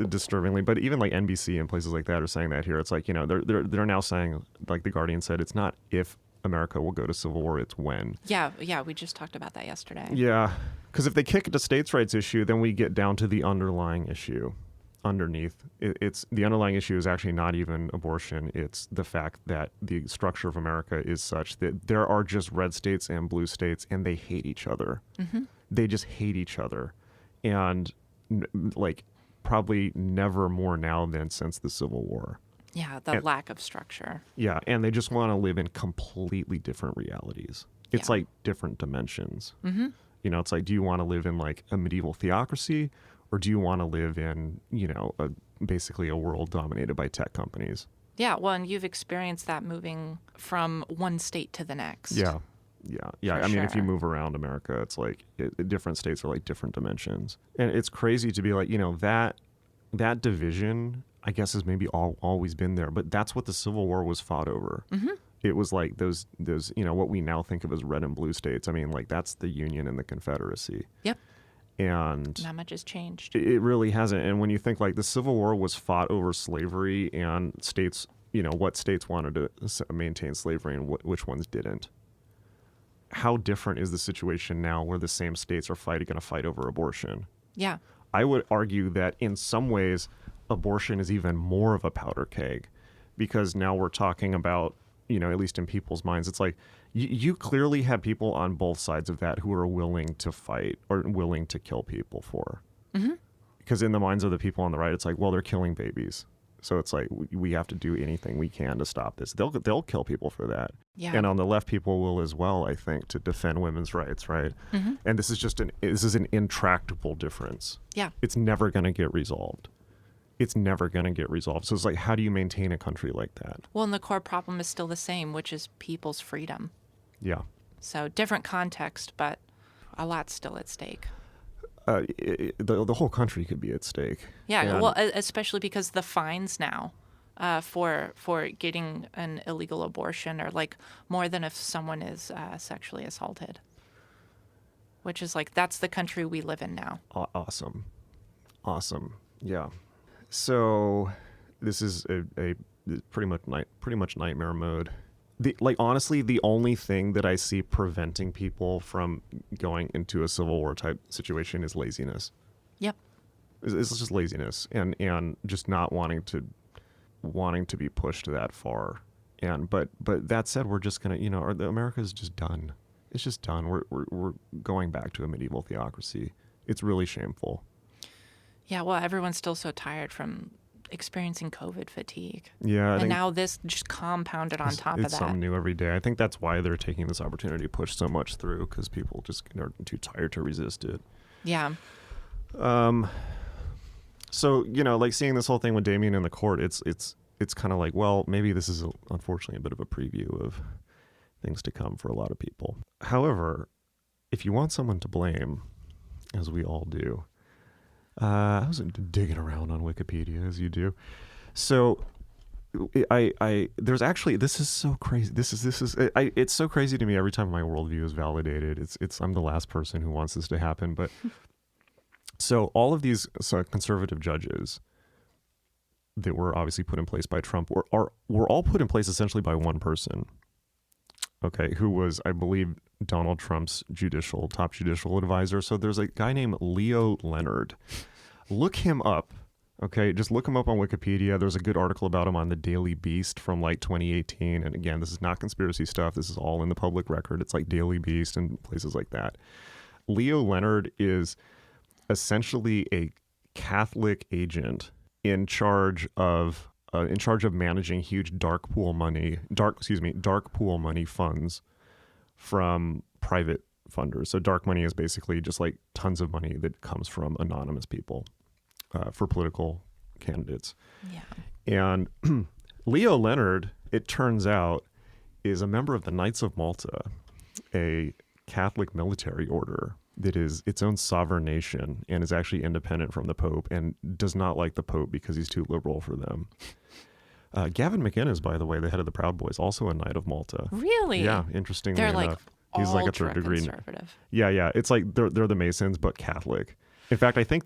disturbingly. But even like NBC and places like that are saying that here. It's like, they're now saying, like The Guardian said, it's not if America will go to civil war, it's when. Yeah, we just talked about that yesterday. Yeah, because if they kick the states' rights issue, then we get down to the underlying issue. Underneath, it's the underlying issue is actually not even abortion. It's the fact that the structure of America is such that there are just red states and blue states, and they hate each other. Mm-hmm. They just hate each other, and like probably never more now than since the Civil War. Yeah, the lack of structure. Yeah, and they just want to live in completely different realities. It's like different dimensions. Mm-hmm. It's like, do you want to live in like a medieval theocracy? Or do you want to live in, basically a world dominated by tech companies? Yeah, well, and you've experienced that moving from one state to the next. Yeah. I mean, if you sure. move around America, it's like different states are like different dimensions. And it's crazy to be like, that division, I guess, has maybe always been there. But that's what the Civil War was fought over. Mm-hmm. It was like those what we now think of as red and blue states. I mean, like that's the Union and the Confederacy. Yep. And not much has changed. It really hasn't. And when you think like the Civil War was fought over slavery and states, what states wanted to maintain slavery and which ones didn't. How different is the situation now where the same states are going to fight over abortion? Yeah. I would argue that in some ways abortion is even more of a powder keg because now we're talking about, at least in people's minds, it's like, you clearly have people on both sides of that who are willing to fight or willing to kill people for. Mm-hmm. Because in the minds of the people on the right, it's like, well, they're killing babies. So it's like, we have to do anything we can to stop this. They'll kill people for that. Yeah. And on the left, people will as well, I think, to defend women's rights, right? Mm-hmm. And this is an intractable difference. Yeah. It's never going to get resolved. It's never going to get resolved. So it's like, how do you maintain a country like that? Well, and the core problem is still the same, which is people's freedom. Yeah. So different context, but a lot's still at stake. The whole country could be at stake. Yeah, And well, especially because the fines now for getting an illegal abortion are like more than if someone is sexually assaulted, which is like, that's the country we live in now. Awesome. Yeah. So this is a pretty much nightmare mode. Honestly, the only thing that I see preventing people from going into a Civil War type situation is laziness. Yep. It's just laziness and just not wanting to be pushed that far. And but that said, we're just gonna, America is just done. It's just done. We're going back to a medieval theocracy. It's really shameful. Yeah, well, everyone's still so tired from experiencing COVID fatigue. Yeah, and now this just compounded on top of that. It's something new every day. I think that's why they're taking this opportunity to push so much through, because people just are too tired to resist it. Yeah. So, like seeing this whole thing with Damien in the court, it's kind of like, well, maybe this is unfortunately a bit of a preview of things to come for a lot of people. However, if you want someone to blame, as we all do, I was digging around on Wikipedia as you do. So there's actually, this is so crazy. It's so crazy to me every time my worldview is validated. I'm the last person who wants this to happen, but so all of these conservative judges that were obviously put in place by Trump were all put in place essentially by one person. Okay, who was, I believe, Donald Trump's top judicial advisor. So there's a guy named Leonard. Look him up. Okay, just look him up on Wikipedia. There's a good article about him on the Daily Beast from 2018. And again, this is not conspiracy stuff. This is all in the public record. It's like Daily Beast and places like that. Leonard is essentially a Catholic agent in charge of managing huge dark pool money funds from private funders. So dark money is basically just like tons of money that comes from anonymous people for political candidates. Yeah. And Leonard, it turns out, is a member of the Knights of Malta, a Catholic military order that is its own sovereign nation and is actually independent from the Pope and does not like the Pope because he's too liberal for them. Gavin McInnes, by the way, the head of the Proud Boys, also a Knight of Malta. Really? Yeah, interestingly they're enough. He's like a third degree conservative. Yeah. It's like they're the Masons, but Catholic. In fact, I think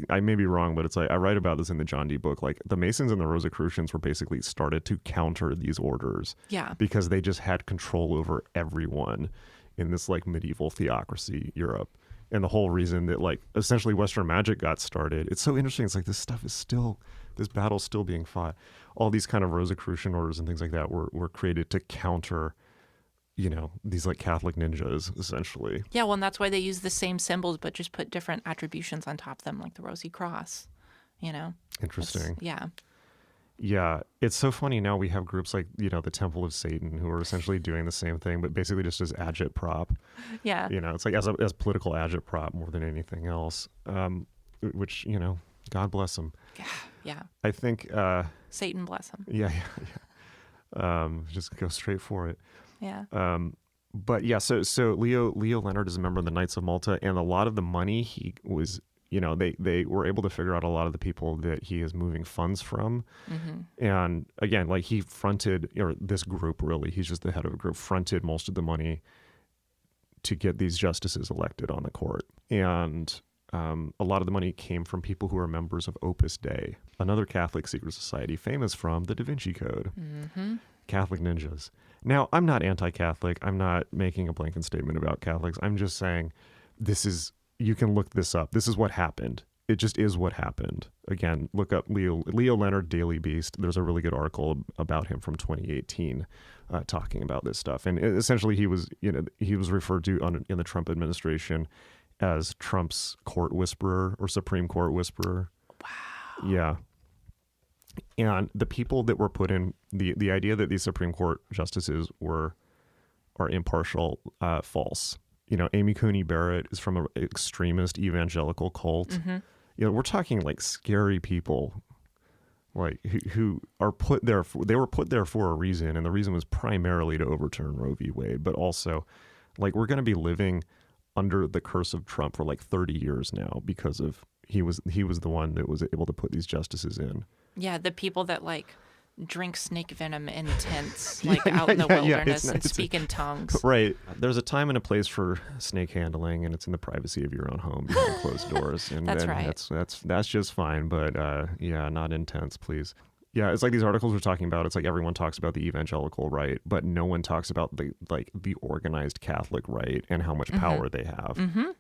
I may be wrong, but it's like I write about this in the John Dee book. Like the Masons and the Rosicrucians were basically started to counter these orders. Yeah. Because they just had control over everyone in this like medieval theocracy Europe. And the whole reason that like essentially Western magic got started. It's so interesting. It's like this battle's still being fought. All these kind of Rosicrucian orders and things like that were created to counter, these like Catholic ninjas essentially. Yeah, well, and that's why they use the same symbols, but just put different attributions on top of them, like the Rosy Cross, Interesting. Yeah, it's so funny now we have groups like, the Temple of Satan who are essentially doing the same thing, but basically just as agitprop. Yeah. It's like as political agitprop more than anything else, which, God bless them. Yeah. I think... Satan bless him. Yeah. Just go straight for it. Yeah. But yeah, so Leo Leonard is a member of the Knights of Malta, and a lot of the money he was... they were able to figure out a lot of the people that he is moving funds from. Mm-hmm. And again, like he fronted, or this group really, he's just the head of a group, fronted most of the money to get these justices elected on the court. And a lot of the money came from people who are members of Opus Dei, another Catholic secret society famous from the Da Vinci Code. Mm-hmm. Catholic ninjas. Now, I'm not anti-Catholic. I'm not making a blanket statement about Catholics. I'm just saying you can look this up. This is what happened. It just is what happened. Again, look up Leo Leonard, Daily Beast. There's a really good article about him from 2018 talking about this stuff. And essentially he was referred to in the Trump administration as Trump's court whisperer or Supreme Court whisperer. Wow. Yeah. And the people that were put in, the idea that these Supreme Court justices are impartial, false. Amy Coney Barrett is from an extremist evangelical cult. Mm-hmm. We're talking like scary people, like who are put there. They were put there for a reason, and the reason was primarily to overturn Roe v. Wade. But also, like we're going to be living under the curse of Trump for like 30 years now because of he was the one that was able to put these justices in. Yeah, the people that like drink snake venom in tents, like out in the wilderness and speak in tongues. Right. There's a time and a place for snake handling, and it's in the privacy of your own home behind closed doors. And that's right. That's just fine. But not in tents, please. Yeah, it's like these articles we're talking about. It's like everyone talks about the evangelical right, but no one talks about the organized Catholic right and how much power they have. Mm-hmm.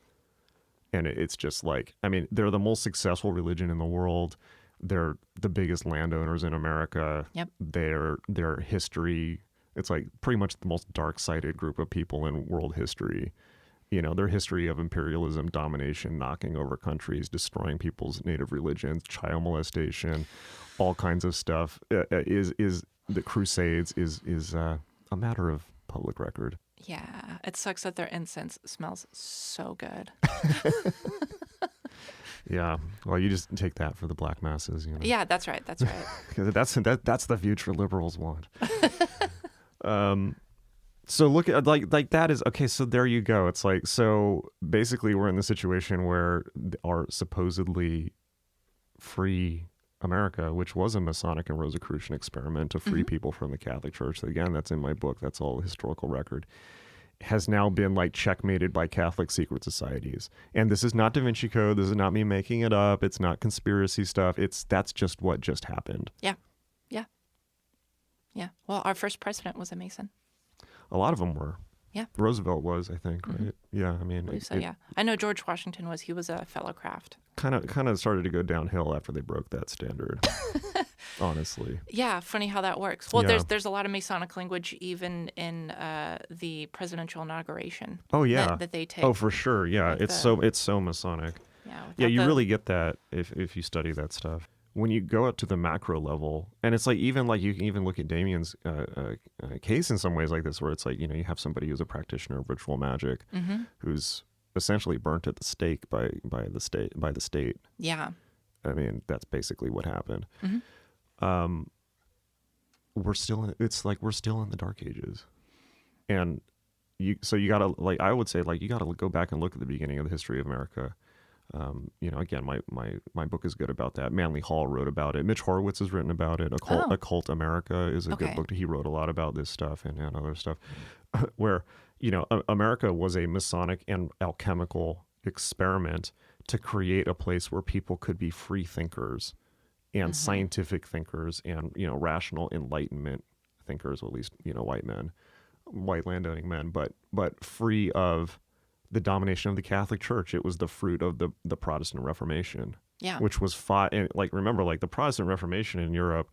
And it's just like, I mean, they're the most successful religion in the world. They're the biggest landowners in America. Yep. Their history, it's like pretty much the most dark-sided group of people in world history. You know, their history of imperialism, domination, knocking over countries, destroying people's native religions, child molestation, all kinds of stuff is the Crusades is a matter of public record. Yeah, it sucks that their incense smells so good. Yeah, well, you just take that for the black masses, you know. Yeah, that's right. That's right. 'Cause that's the future liberals want. So look at like that is okay. So there you go. It's like, so basically we're in the situation where our supposedly free America, which was a Masonic and Rosicrucian experiment to free people from the Catholic Church. Again, that's in my book. That's all historical record. Has now been like checkmated by Catholic secret societies. And this is not Da Vinci Code. This is not me making it up. It's not conspiracy stuff. That's just what just happened. Yeah. Yeah. Yeah. Well, our first president was a Mason. A lot of them were. Yeah. Roosevelt was, I think, right? Yeah, I mean, I believe so, yeah. I know George Washington was. He was a fellow craft. Kind of started to go downhill after they broke that standard. Honestly. Yeah, funny how that works. Well, Yeah. there's a lot of Masonic language even in the presidential inauguration. Oh yeah. That they take. Oh, for sure. Yeah, Like it's so Masonic. Yeah. Yeah, you without really get that if you study that stuff. When you go up to the macro level, and it's like even like you can even look at Damien's case in some ways like this, where it's like, you know, you have somebody who's a practitioner of ritual magic, who's essentially burnt at the stake by the state. Yeah. I mean, that's basically what happened. We're still in the Dark Ages, and you gotta, like, I would say, like, you gotta go back and look at the beginning of the history of America. You know, again, my book is good about that. Manly Hall wrote about it. Mitch Horowitz has written about it. Occult America is a good book. He wrote a lot about this stuff and other stuff, where, you know, America was a Masonic and alchemical experiment to create a place where people could be free thinkers and scientific thinkers and, you know, rational Enlightenment thinkers, or at least, you know, white landowning men, but free of the domination of the Catholic Church. It was the fruit of the Protestant Reformation, which was fought. And like, remember, like the Protestant Reformation in Europe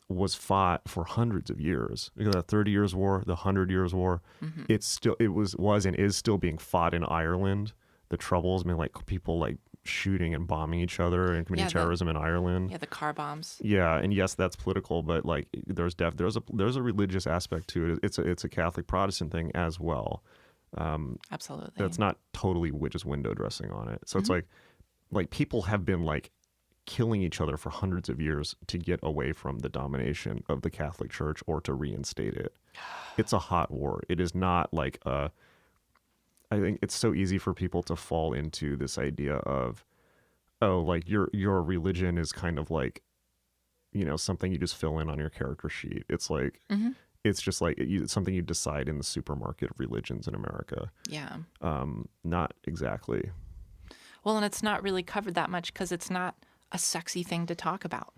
was fought for hundreds of years. You know, the 30 Years' War, the 100 Years' War. It was and is still being fought in Ireland. The Troubles, I mean, like people like shooting and bombing each other and committing terrorism in Ireland. Yeah, the car bombs. Yeah, and yes, that's political, but like there's a religious aspect to it. It's a Catholic Protestant thing as well. Absolutely. That's not totally just window dressing on it. So it's like people have been like killing each other for hundreds of years to get away from the domination of the Catholic Church or to reinstate it. It's a hot war. It is not like I think it's so easy for people to fall into this idea of, oh, like your religion is kind of like, you know, something you just fill in on your character sheet. It's like, it's just like it's something you decide in the supermarket of religions in America. Yeah. Not exactly. Well, and it's not really covered that much because it's not a sexy thing to talk about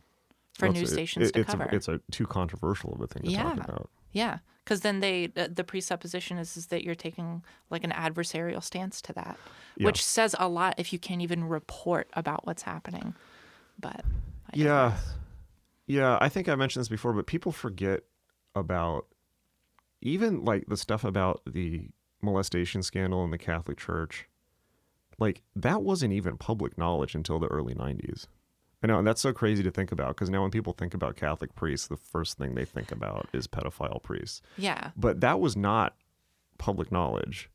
for news stations to cover. It's too controversial of a thing to talk about. Yeah, because then the presupposition is that you're taking like an adversarial stance to that, which says a lot if you can't even report about what's happening. But yeah, I think I mentioned this before, but people forget about even like the stuff about the molestation scandal in the Catholic Church. Like that wasn't even public knowledge until the early 90s. I know, and that's so crazy to think about, because now when people think about Catholic priests, the first thing they think about is pedophile priests. Yeah. But that was not public knowledge.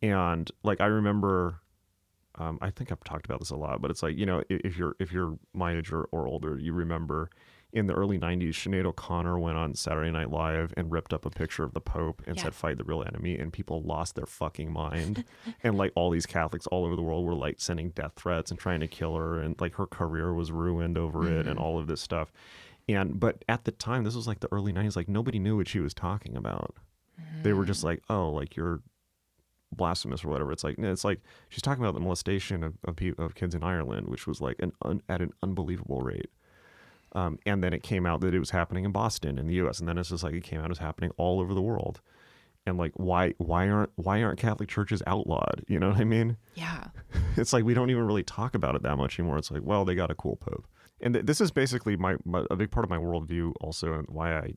And like I remember, I think I've talked about this a lot, but it's like, you know, if you're my age or older, you remember in the early 90s, Sinead O'Connor went on Saturday Night Live and ripped up a picture of the Pope and said, "Fight the real enemy," and people lost their fucking mind. And like all these Catholics all over the world were like sending death threats and trying to kill her, and like her career was ruined over it and all of this stuff. But at the time, this was like the early 90s, like nobody knew what she was talking about. They were just like, oh, like you're blasphemous or whatever. It's like she's talking about the molestation of kids in Ireland, which was like at an unbelievable rate. And then it came out that it was happening in Boston in the U.S. And then it's just like it came out as happening all over the world. and like why aren't Catholic churches outlawed? You know what I mean? Yeah. It's like we don't even really talk about it that much anymore. It's like, well, they got a cool pope. And this is basically a big part of my worldview also, and why I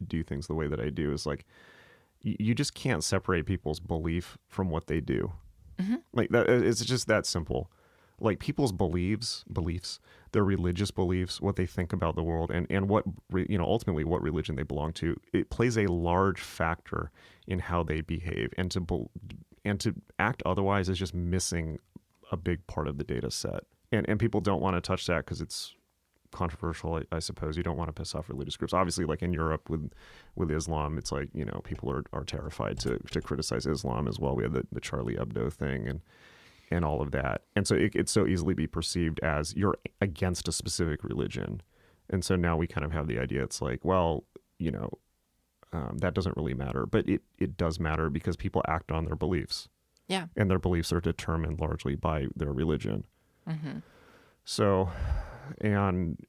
do things the way that I do is like you just can't separate people's belief from what they do. Like that, it's just that simple. Like people's beliefs, their religious beliefs, what they think about the world, and what ultimately what religion they belong to, it plays a large factor in how they behave. And to act otherwise is just missing a big part of the data set. And people don't want to touch that because it's controversial, I suppose. You don't want to piss off religious groups. Obviously, like in Europe with Islam, it's like, people are terrified to criticize Islam as well. We had the Charlie Hebdo thing and all of that. And so it could so easily be perceived as you're against a specific religion. And so now we kind of have the idea, it's like, well, that doesn't really matter. But it does matter because people act on their beliefs. Yeah. And their beliefs are determined largely by their religion. Mm-hmm. So, and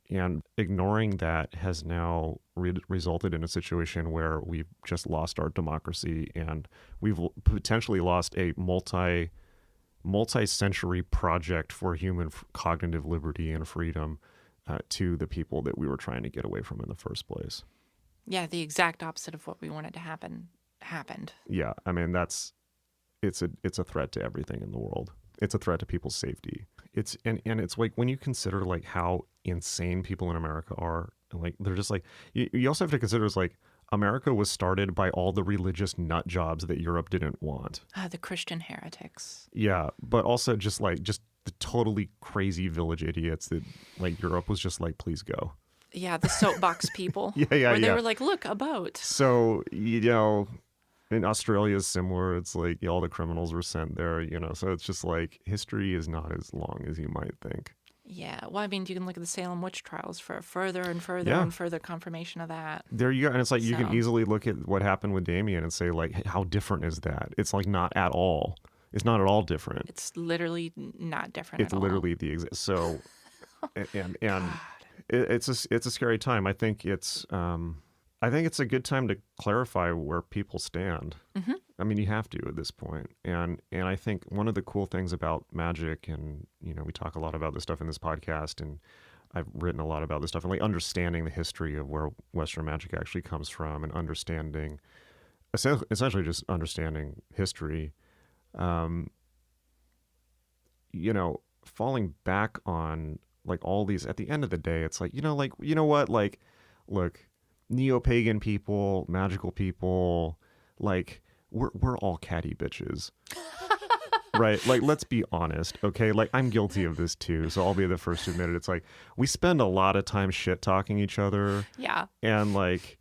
ignoring that has now resulted in a situation where we've just lost our democracy, and we've potentially lost a multi-century project for human cognitive liberty and freedom to the people that we were trying to get away from in the first place. Yeah, the exact opposite of what we wanted to happen happened. Yeah, I mean it's a threat to everything in the world. It's a threat to people's safety. It's and it's like when you consider like how insane people in America are, like they're just like you also have to consider it's like America was started by all the religious nut jobs that Europe didn't want. The Christian heretics. Yeah, but also just the totally crazy village idiots that like Europe was just like, please go. Yeah, the soapbox people. Where they were like, look, a boat. So, in Australia is similar. It's like all the criminals were sent there, so it's just like history is not as long as you might think. Yeah. Well, I mean, you can look at the Salem witch trials for further and further and further confirmation of that. There you go. And it's like you can easily look at what happened with Damien and say, like, how different is that? It's like not at all. It's not at all different. It's literally not different it's at all. Literally the exact. So, and it's a scary time. I think it's a good time to clarify where people stand. Mm-hmm. I mean, you have to at this point. And I think one of the cool things about magic, and, we talk a lot about this stuff in this podcast, and I've written a lot about this stuff, and like understanding the history of where Western magic actually comes from, and understanding, essentially just understanding history, falling back on like all these, at the end of the day, it's like, what, like, look, neo-pagan people, magical people, like we're all catty bitches. Right? Like, let's be honest, okay? Like, I'm guilty of this too, so I'll be the first to admit it. It's like we spend a lot of time shit talking each other. Yeah. And like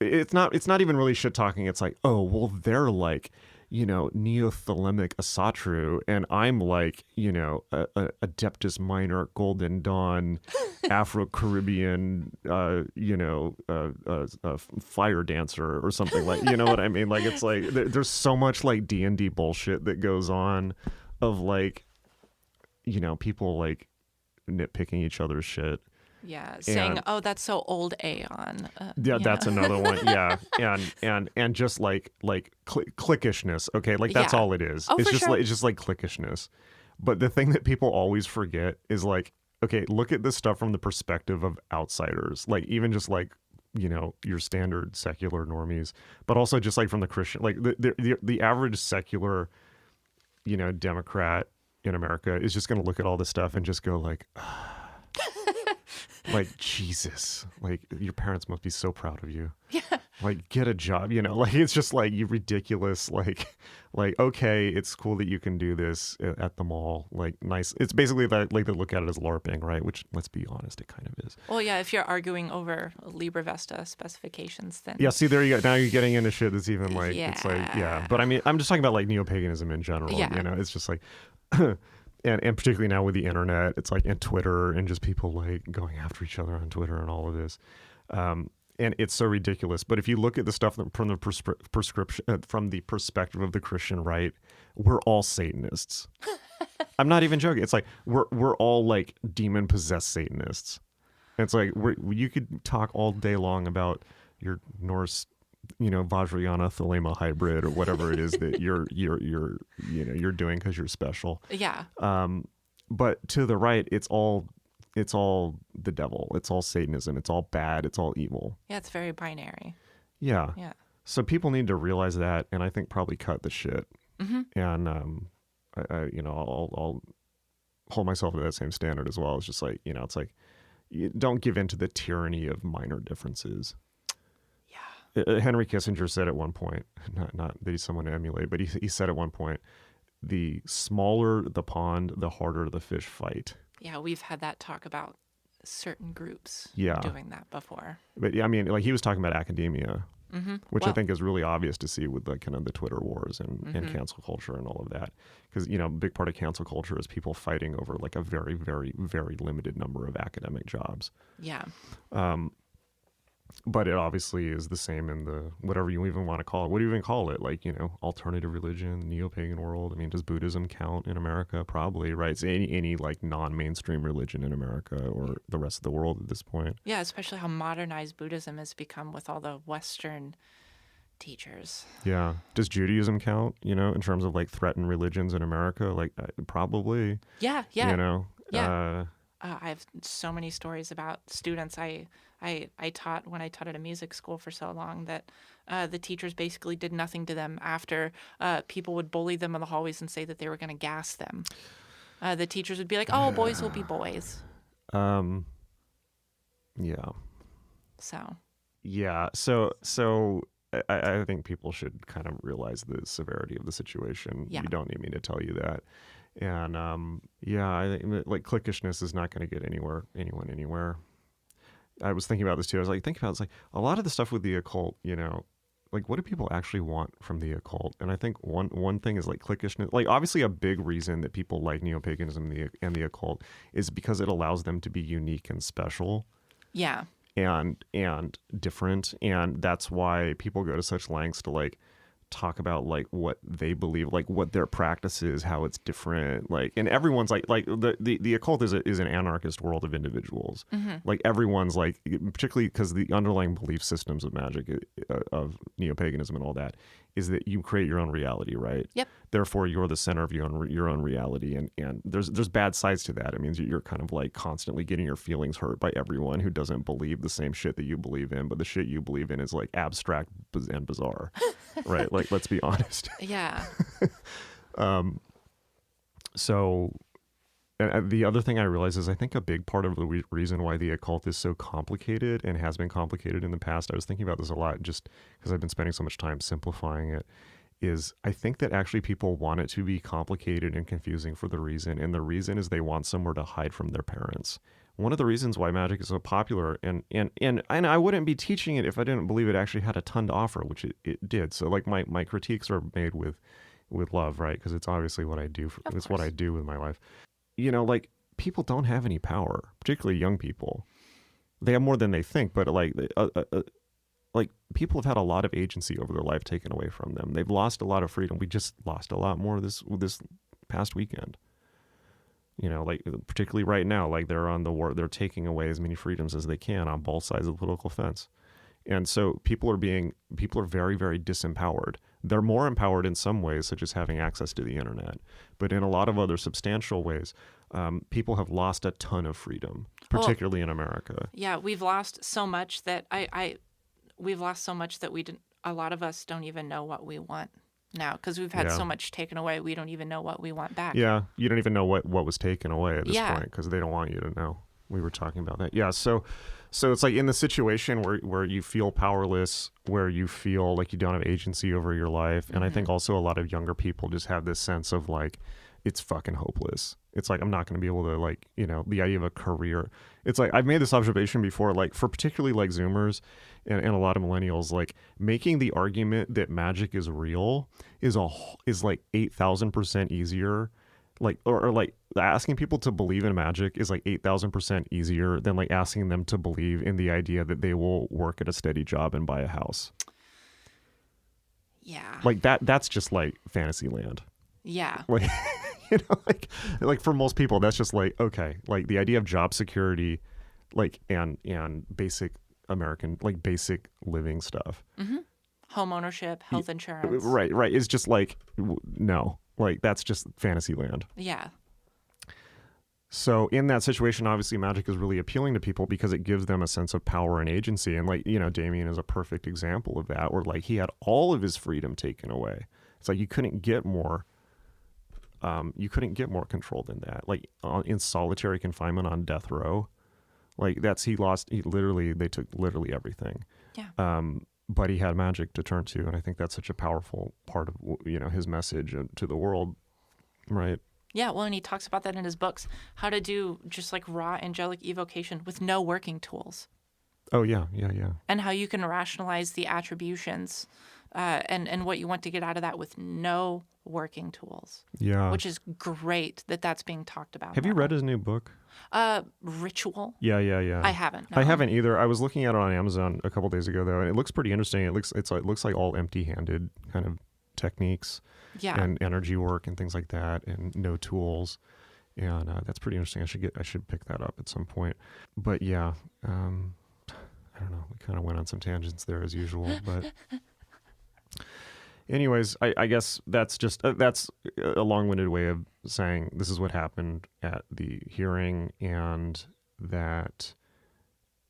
it's not even really shit talking. It's like, oh, well, they're like, neothelemic Asatru, and I'm like, Adeptus Minor, Golden Dawn, Afro-Caribbean, fire dancer or something, like, you know what I mean? Like, it's like there's so much like D&D bullshit that goes on of like, people like nitpicking each other's shit. Yeah, saying, "Oh, that's so old, Aeon." That's another one. Yeah, and just like cliquishness. Okay, like that's all it is. Oh, it's for sure. It's just like cliquishness. But the thing that people always forget is like, okay, look at this stuff from the perspective of outsiders. Like even just like your standard secular normies, but also just like from the Christian, like the average secular, Democrat in America is just going to look at all this stuff and just go like. Like, Jesus, like your parents must be so proud of you. Yeah. Like, get a job, like it's just like you ridiculous. Like, okay, it's cool that you can do this at the mall. Like, nice. It's basically like they look at it as LARPing, right? Which, let's be honest, it kind of is. Well, yeah, if you're arguing over Libre Vesta specifications, then. Yeah, see, there you go. Now you're getting into shit that's even like, it's like, yeah. But I mean, I'm just talking about like neo-paganism in general. Yeah. It's just like. And particularly now with the internet, it's like, and Twitter, and just people like going after each other on Twitter and all of this. And it's so ridiculous. But if you look at the stuff from the from the perspective of the Christian right, we're all Satanists. I'm not even joking. It's like we're all like demon possessed Satanists. And it's like you could talk all day long about your Norse Vajrayana Thelema hybrid or whatever it is that you're doing because you're special. Yeah. But to the right, it's all the devil. It's all Satanism. It's all bad. It's all evil. Yeah, it's very binary. Yeah. Yeah. So people need to realize that, and I think probably cut the shit. Mm-hmm. And I'll hold myself to that same standard as well. It's just like, it's like, don't give in to the tyranny of minor differences. Yeah. Henry Kissinger said at one point, not that he's someone to emulate, but he said at one point, the smaller the pond, the harder the fish fight. Yeah, we've had that talk about certain groups doing that before. But yeah, I mean, like he was talking about academia, which Well, I think is really obvious to see with like kind of the Twitter wars and cancel culture and all of that. Because, a big part of cancel culture is people fighting over like a very, very, very limited number of academic jobs. Yeah. But it obviously is the same in the, whatever you even want to call it. What do you even call it? Like, alternative religion, neo-pagan world. I mean, does Buddhism count in America? Probably, right? It's any like non-mainstream religion in America or the rest of the world at this point. Yeah, especially how modernized Buddhism has become with all the Western teachers. Yeah. Does Judaism count, in terms of like threatened religions in America? Like, probably. Yeah. Yeah. I have so many stories about students I taught when I taught at a music school for so long that the teachers basically did nothing to them after people would bully them in the hallways and say that they were going to gas them. The teachers would be like, "Oh, boys will be boys." Yeah. So. Yeah. So I think people should kind of realize the severity of the situation. Yeah. You don't need me to tell you that. And I think like cliquishness is not going to get anyone anywhere. I was thinking about this too. I was like, it's like a lot of the stuff with the occult, like what do people actually want from the occult? And I think one thing is like cliquishness. Like obviously a big reason that people like neo-paganism and the occult is because it allows them to be unique and special. Yeah. And different. And that's why people go to such lengths to like talk about like what they believe, like what their practice is, how it's different, like, and everyone's like the occult is an anarchist world of individuals. Like everyone's like, particularly because the underlying belief systems of magic, of neo-paganism and all that, is that you create your own reality, right? Yep. Therefore, you're the center of your own reality, and there's bad sides to that. It means you're kind of like constantly getting your feelings hurt by everyone who doesn't believe the same shit that you believe in, but the shit you believe in is like abstract and bizarre, right? Like, let's be honest. Yeah. So the other thing I realize is I think a big part of the reason why the occult is so complicated and has been complicated in the past, I was thinking about this a lot just because I've been spending so much time simplifying it, is I think that actually people want it to be complicated and confusing for the reason, and the reason is they want somewhere to hide from their parents. One of the reasons why magic is so popular, and I wouldn't be teaching it if I didn't believe it actually had a ton to offer, which it did. So like my critiques are made with love, right? Because it's obviously what I do. It's what I do with my life. Like people don't have any power, particularly young people. They have more than they think, but like people have had a lot of agency over their life taken away from them. They've lost a lot of freedom. We just lost a lot more this past weekend. Like particularly right now, like they're taking away as many freedoms as they can on both sides of the political fence. And so people are very, very disempowered. They're more empowered in some ways, such as having access to the internet. But in a lot of other substantial ways, people have lost a ton of freedom, particularly in America. Yeah, we've lost so much that we've lost so much that a lot of us don't even know what we want now, because we've had so much taken away. We don't even know what we want back. Yeah, you don't even know what was taken away at this point, because they don't want you to know. We were talking about that. Yeah, so it's like in the situation where you feel powerless, where you feel like you don't have agency over your life. And I think also a lot of younger people just have this sense of like, it's fucking hopeless. It's like, I'm not going to be able to like, the idea of a career. It's like, I've made this observation before, like for particularly like Zoomers and a lot of millennials, like making the argument that magic is real is like 8,000% easier. Like, or like asking people to believe in magic is like 8,000% easier than like asking them to believe in the idea that they will work at a steady job and buy a house. Yeah. Like that's just like fantasy land. Yeah. Like, like for most people, that's just like, okay, like the idea of job security, like, and basic American, like basic living stuff. home ownership, health insurance. Right. It's just like, no, like that's just fantasy land. Yeah. So in that situation, obviously magic is really appealing to people because it gives them a sense of power and agency. And like, Damien is a perfect example of that, where like he had all of his freedom taken away. It's like you couldn't get more control than that. Like in solitary confinement on death row, like they took literally everything. Yeah. But he had magic to turn to. And I think that's such a powerful part of, his message to the world. Right. Yeah, well, and he talks about that in his books, how to do just like raw angelic evocation with no working tools. Oh, yeah. And how you can rationalize the attributions and what you want to get out of that with no working tools. Yeah. Which is great that that's being talked about. Have you read his new book? Ritual? Yeah. I haven't. No. I haven't either. I was looking at it on Amazon a couple days ago, though, and it looks pretty interesting. It looks like all empty-handed kind of techniques. Yeah. And energy work and things like that, and no tools, and that's pretty interesting. I should pick that up at some point. But yeah, I don't know. We kind of went on some tangents there as usual. But anyways, I guess that's just that's a long-winded way of saying this is what happened at the hearing, and that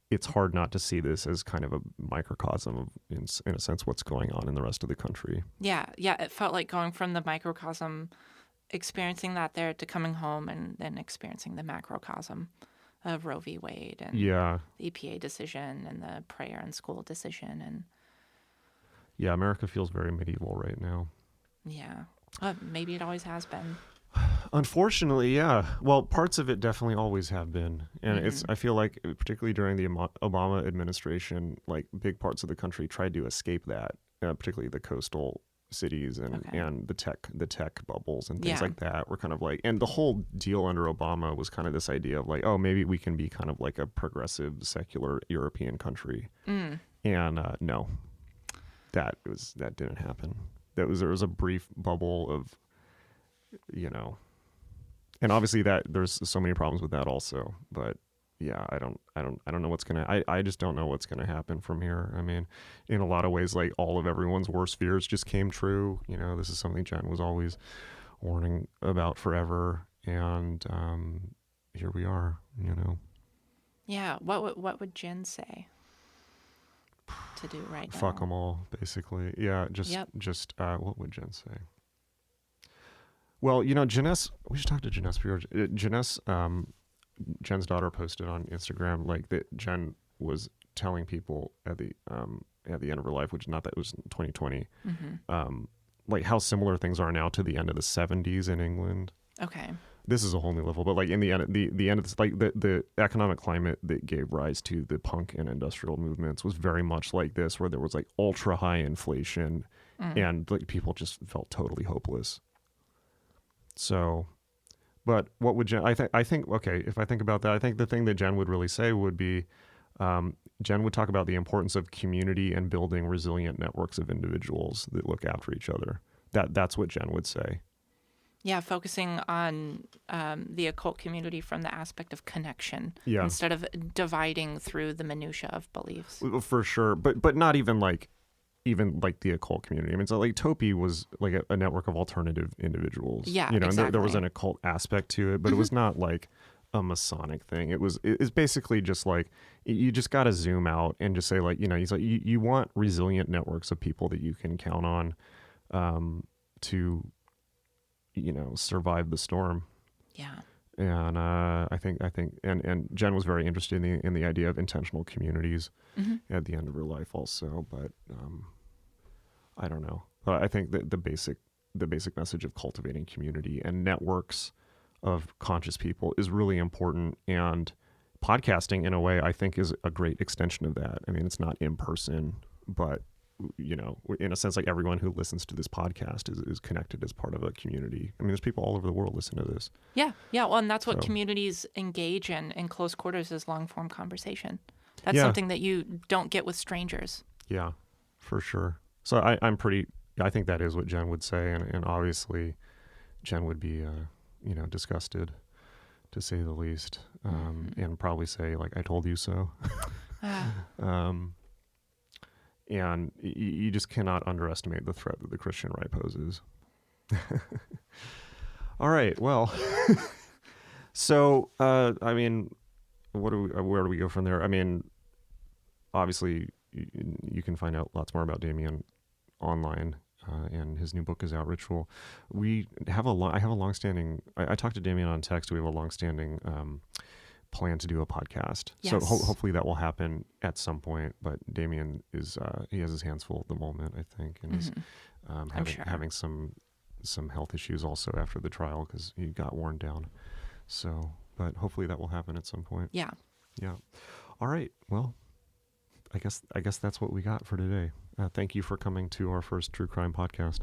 it's hard not to see this as kind of a microcosm of, in a sense, what's going on in the rest of the country. Yeah. It felt like going from the microcosm, experiencing that there, to coming home and then experiencing the macrocosm of Roe v. Wade and the EPA decision and the prayer in school decision. And yeah, America feels very medieval right now. Yeah. Maybe it always has been. Unfortunately, yeah. Well, parts of it definitely always have been. And I feel like particularly during the Obama administration, like big parts of the country tried to escape that, particularly the coastal cities and the tech bubbles and things like that were kind of like, and the whole deal under Obama was kind of this idea of like, oh, maybe we can be kind of like a progressive, secular European country. And no, that didn't happen. There was a brief bubble of, and obviously that there's so many problems with that also, but yeah, I don't know I just don't know what's gonna happen from here. I mean, in a lot of ways, like all of everyone's worst fears just came true. This is something Jen was always warning about forever, and here we are. Yeah. What would Jen say to do right now? Fuck them all, basically. Yeah. Just what would Jen say? Well, Janess, we should talk to Janess. Janess, Jen's daughter, posted on Instagram like that Jen was telling people at the end of her life, which not that it was 2020, like how similar things are now to the end of the 70s in England. Okay. This is a whole new level, but like in the end, the end of this, like the economic climate that gave rise to the punk and industrial movements was very much like this, where there was like ultra high inflation and like people just felt totally hopeless. So, but what would Jen, I think, okay, if I think about that, I think the thing that Jen would really say would be, Jen would talk about the importance of community and building resilient networks of individuals that look after each other. That's what Jen would say. Yeah, focusing on the occult community from the aspect of connection instead of dividing through the minutia of beliefs. For sure, but not even like the occult community. I mean, so like Topi was like a network of alternative individuals. Yeah, exactly. And there was an Mm-hmm. occult aspect to it, but it was not like a Masonic thing. It's basically just like you just got to zoom out and just say like, you want resilient networks of people that you can count on to survive the storm. Yeah. And I think and Jen was very interested in the idea of intentional communities at the end of her life also, but I don't know. But I think that the basic message of cultivating community and networks of conscious people is really important, and podcasting in a way I think is a great extension of that. I mean, it's not in person, but in a sense, like everyone who listens to this podcast is connected as part of a community. I mean, there's people all over the world listening to this. Yeah. Well, and that's what communities engage in close quarters, is long form conversation. That's something that you don't get with strangers. Yeah, for sure. So I think that is what Jen would say, and obviously Jen would be disgusted, to say the least, and probably say like, I told you so. And you just cannot underestimate the threat that the Christian right poses. All right. Well, so, I mean, where do we go from there? I mean, obviously, you can find out lots more about Damien online, and his new book is out, Ritual. I have a longstanding. I talked to Damien on text. We have a longstanding plan to do a podcast. Yes. So hopefully that will happen at some point. But Damien is he has his hands full at the moment, I think, and he's having some health issues also after the trial because he got worn down. So, but hopefully that will happen at some point. Yeah. Yeah. All right. Well, I guess that's what we got for today. Thank you for coming to our first true crime podcast.